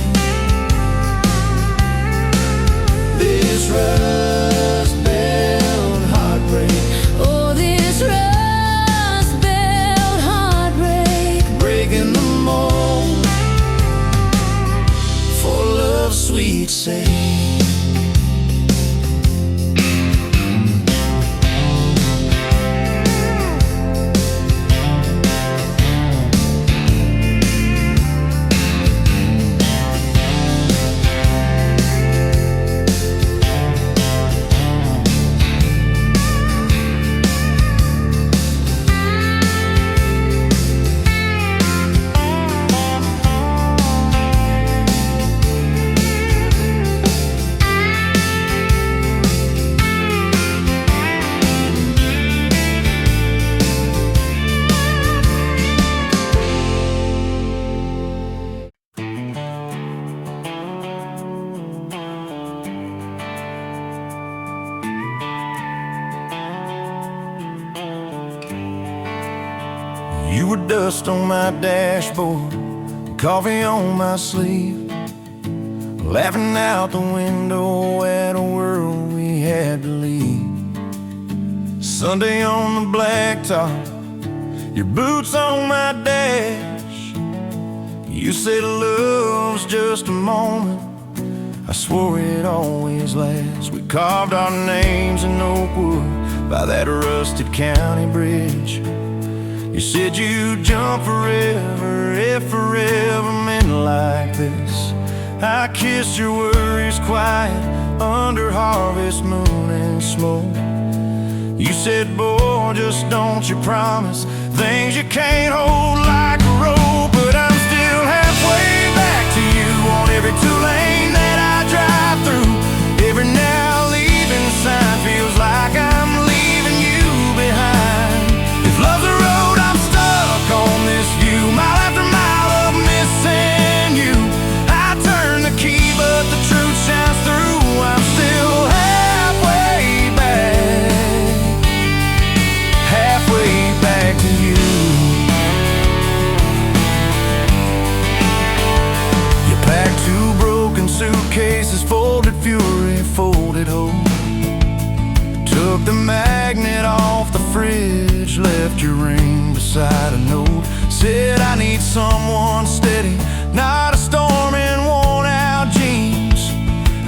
This rust belt heartbreak. Oh, this rust belt heartbreak. Breaking the mold for love's sweet sake. You were dust on my dashboard, coffee on my sleeve, laughing out the window at a world we had to leave. Sunday on the blacktop, your boots on my dash. You said love's just a moment, I swore it always lasts. We carved our names in oak wood by that rusted county bridge. You said you'd jump forever if forever meant like this. I kissed your worries quiet under harvest moon and smoke. You said, boy, just don't you promise things you can't hold like a rope. But I'm still halfway back to you on every two-lane that I drive through. Every now leaving sign feels like I'm leaving you behind. If love's a road I'm stuck on this view, mile after mile of missing you. I turn the key but the truth shines through. I'm still halfway back to you. You packed two broken suitcases, folded fury, folded hope. Took the magnet off the fridge, left your ring beside a note. Said I need someone steady, not a storm in worn out jeans.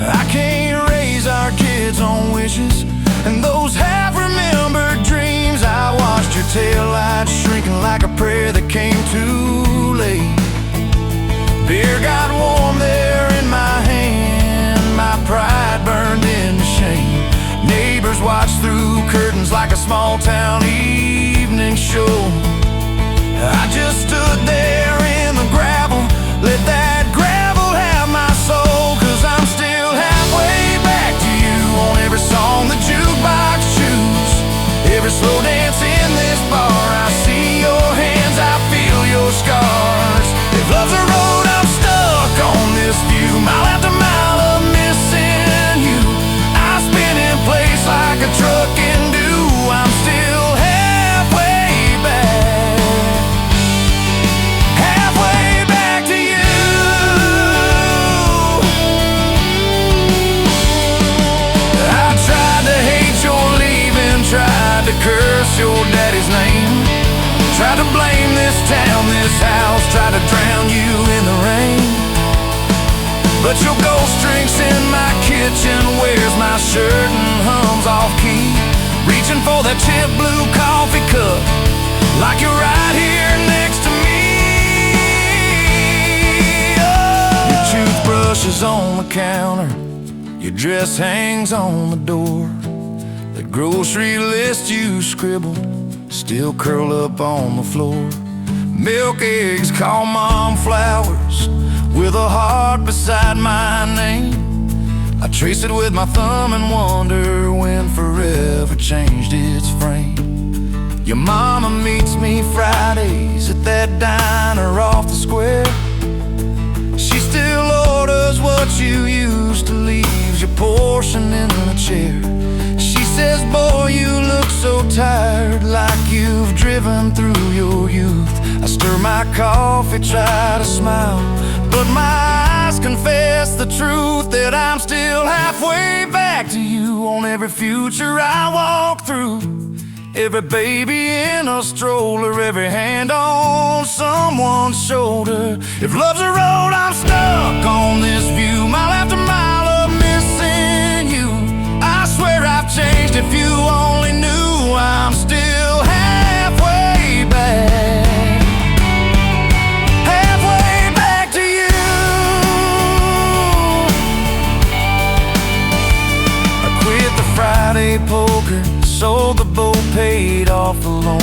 I can't raise our kids on wishes and those half-remembered dreams. I watched your taillights shrinking like a prayer that came too late. Beer got warm there in my hand, my pride burned into shame. Neighbors watched through curtains like a small-town evening show. I just stood there in the gravel, let that gravel have my soul. 'Cause I'm still halfway back to you on every song the jukebox choose. Every slow dance in this bar, I see your hands, I feel your scars. If love's a road I'm stuck on this view, mile after mile of missing you. I spin in place like a truck can do. I'm still halfway back to you. I tried to hate your leaving, tried to curse your daddy's name, tried to blame this town, this house, tried to drown you in the rain. But your ghost drinks in my kitchen, wears my shirt and hums off key. Reach reaching for that chip blue coffee cup, like you're right here next to me. Oh. Your toothbrush is on the counter, your dress hangs on the door. The grocery list you scribbled still curl up on the floor. Milk, eggs, call mom flowers, with a heart beside my name. I trace it with my thumb and wonder when forever changed its frame. Your mama meets me Fridays at that diner off the square. She still orders what you used to, leaves your portion in the chair. She says, boy, you look so tired, like you've driven through your youth. I stir my coffee, try to smile, but my eyes confess the truth, that I'm still halfway back to you on every future I walk through. Every baby in a stroller, every hand on someone's shoulder. If love's a road, I'm stuck on this view, mile after mile of missing you. I swear I've changed, if you only knew. I'm still halfway back, halfway back to you. I quit the Friday poker, sold the boat, paid off the loan,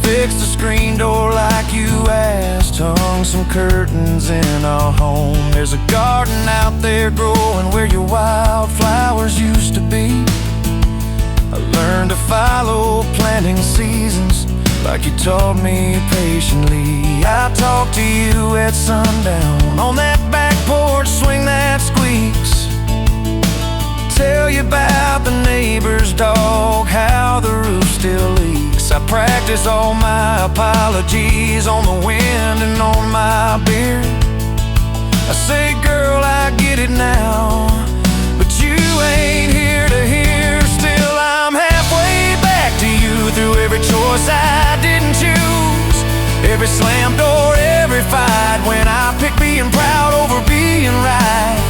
fixed the screen door like you asked, hung some curtains in our home. There's a garden out there growing where your wildflowers used to be. I learned to follow planting seasons like you taught me patiently. I talk to you at sundown on that back porch, swing that squeaks, tell you about the neighbor's dog, how the roof still leaks. I practice all my apologies on the wind and on my beard. I say, girl, I get it now, but you ain't here to hear. Still, I'm halfway back to you through every choice I didn't choose, every slam door, every fight, when I pick being proud over being right.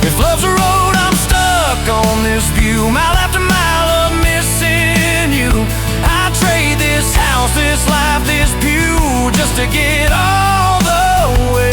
If love's a road, I'm stuck on this view, mile after mile of missing you. I trade this house, this life, this pew, just to get all the way.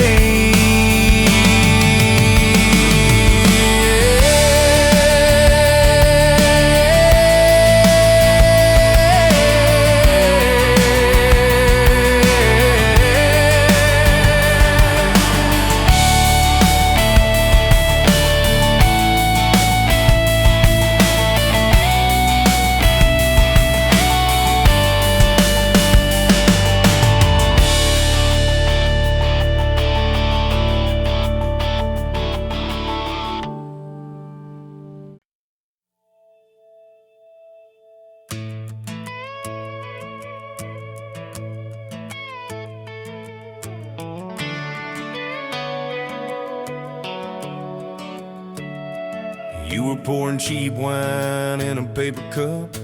You were pouring cheap wine in a paper cup,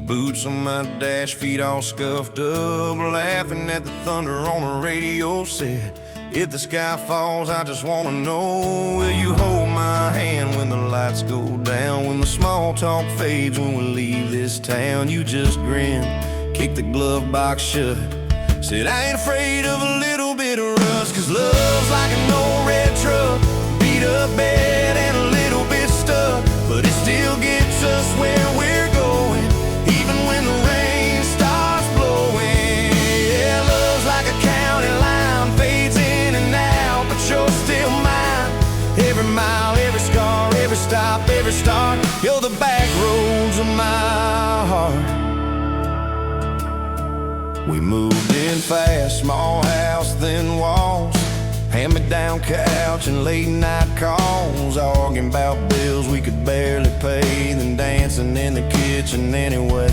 boots on my dash, feet all scuffed up, laughing at the thunder on the radio set. If the sky falls, I just wanna know, will you hold my hand when the lights go down, when the small talk fades, when we leave this town? You just grin, kick the glove box shut, said I ain't afraid of a little bit of rust, 'cause love's like an old red truck, beat up bed and a little bit stuck, but it still gets us where we're going, even when the rain starts blowing. Yeah, love's like a county line, fades in and out, but you're still mine. Every mile, every scar, every stop, every start, you're the back roads of my heart. We moved in fast, small house, thin walls, hand-me-down couch and late-night calls, arguing about bills we could barely pay, then dancing in the kitchen anyway.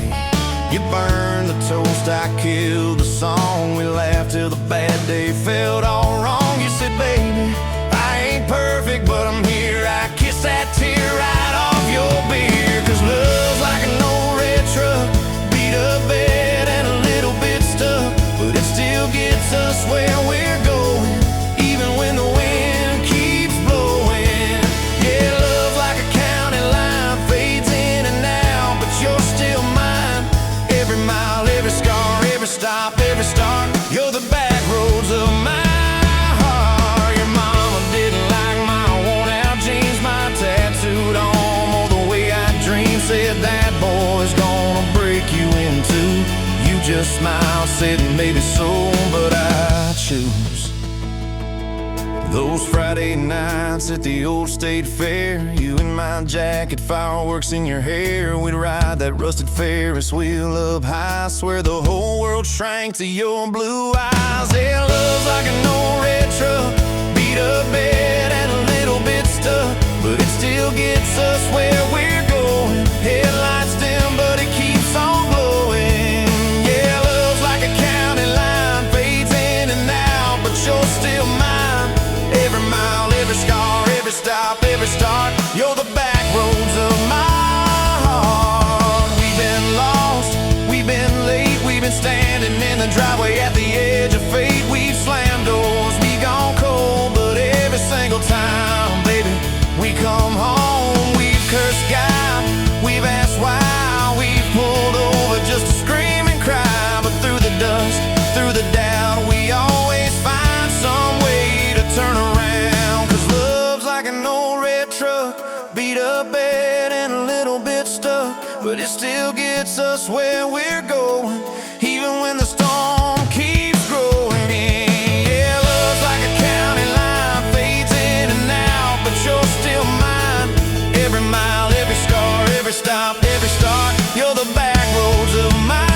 You burned the toast, I killed the song, we laughed till the bad day felt all wrong. You said, baby, I ain't perfect, but I'm here. I kiss that tear right off your beer, 'cause love's like an old red truck, beat up bed and a little bit stuck, but it still gets us where we're going, even when the wind keeps blowing. Yeah, love like a county line, fades in and out, but you're still stop, every start. You're the back roads of my heart. Your mama didn't like my worn-out jeans, my tattooed arm, or the way I dream. Said that boy's gonna break you in two. You just smiled, said maybe so, but I choose those Friday nights at the old state fair. You in my jacket, fireworks in your hair. We'd ride that rusted Ferris wheel up high. Swear the whole world shrank to your blue eyes. Yeah, love's like an old red truck, beat up bed and a little bit stuck, but it still gets us where we're going. Headlights dim, but it keeps on glowing. Yeah, love's like a county line, fades in and out, but you're still mine. Every mile, every scar, every stop, every start. You're the back roads of my heart. We've been lost, we've been late, we've been standing in the driveway at the edge of fate. We've slammed doors, we gone cold, but every single time, baby, we come home. We've cursed God, we've asked why, we've pulled over just to scream and cry. But through the dust, through the doubt, we always find some way to turn around. 'Cause love's like an old red truck, beat up bed and a little bit stuck, but it still gets us where we're going, even when the storm keeps growing. Yeah, love's like a county line, fades in and out, but you're still mine. Every mile, every scar, every stop, every start. You're the back roads of my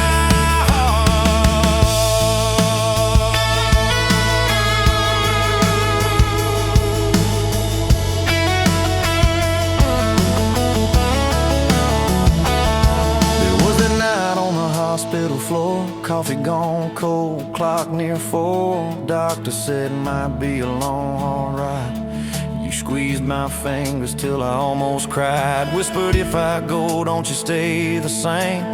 hospital floor, coffee gone cold, clock near 4. Doctor said might be a long haul ride. You squeezed my fingers till I almost cried. Whispered, if I go, don't you stay the same.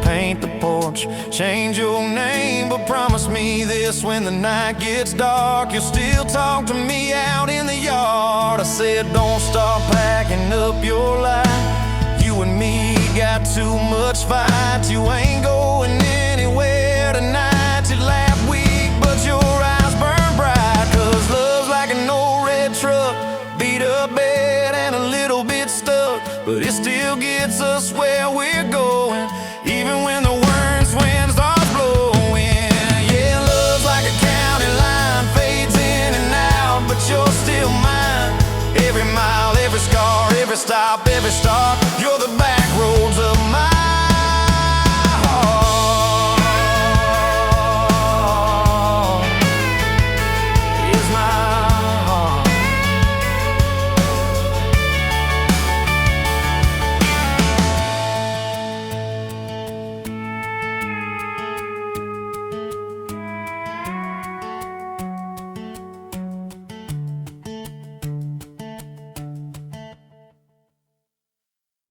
Paint the porch, change your name, but promise me this: when the night gets dark, you'll still talk to me out in the yard. I said, don't stop packing up your life. You and me got too much fight. You ain't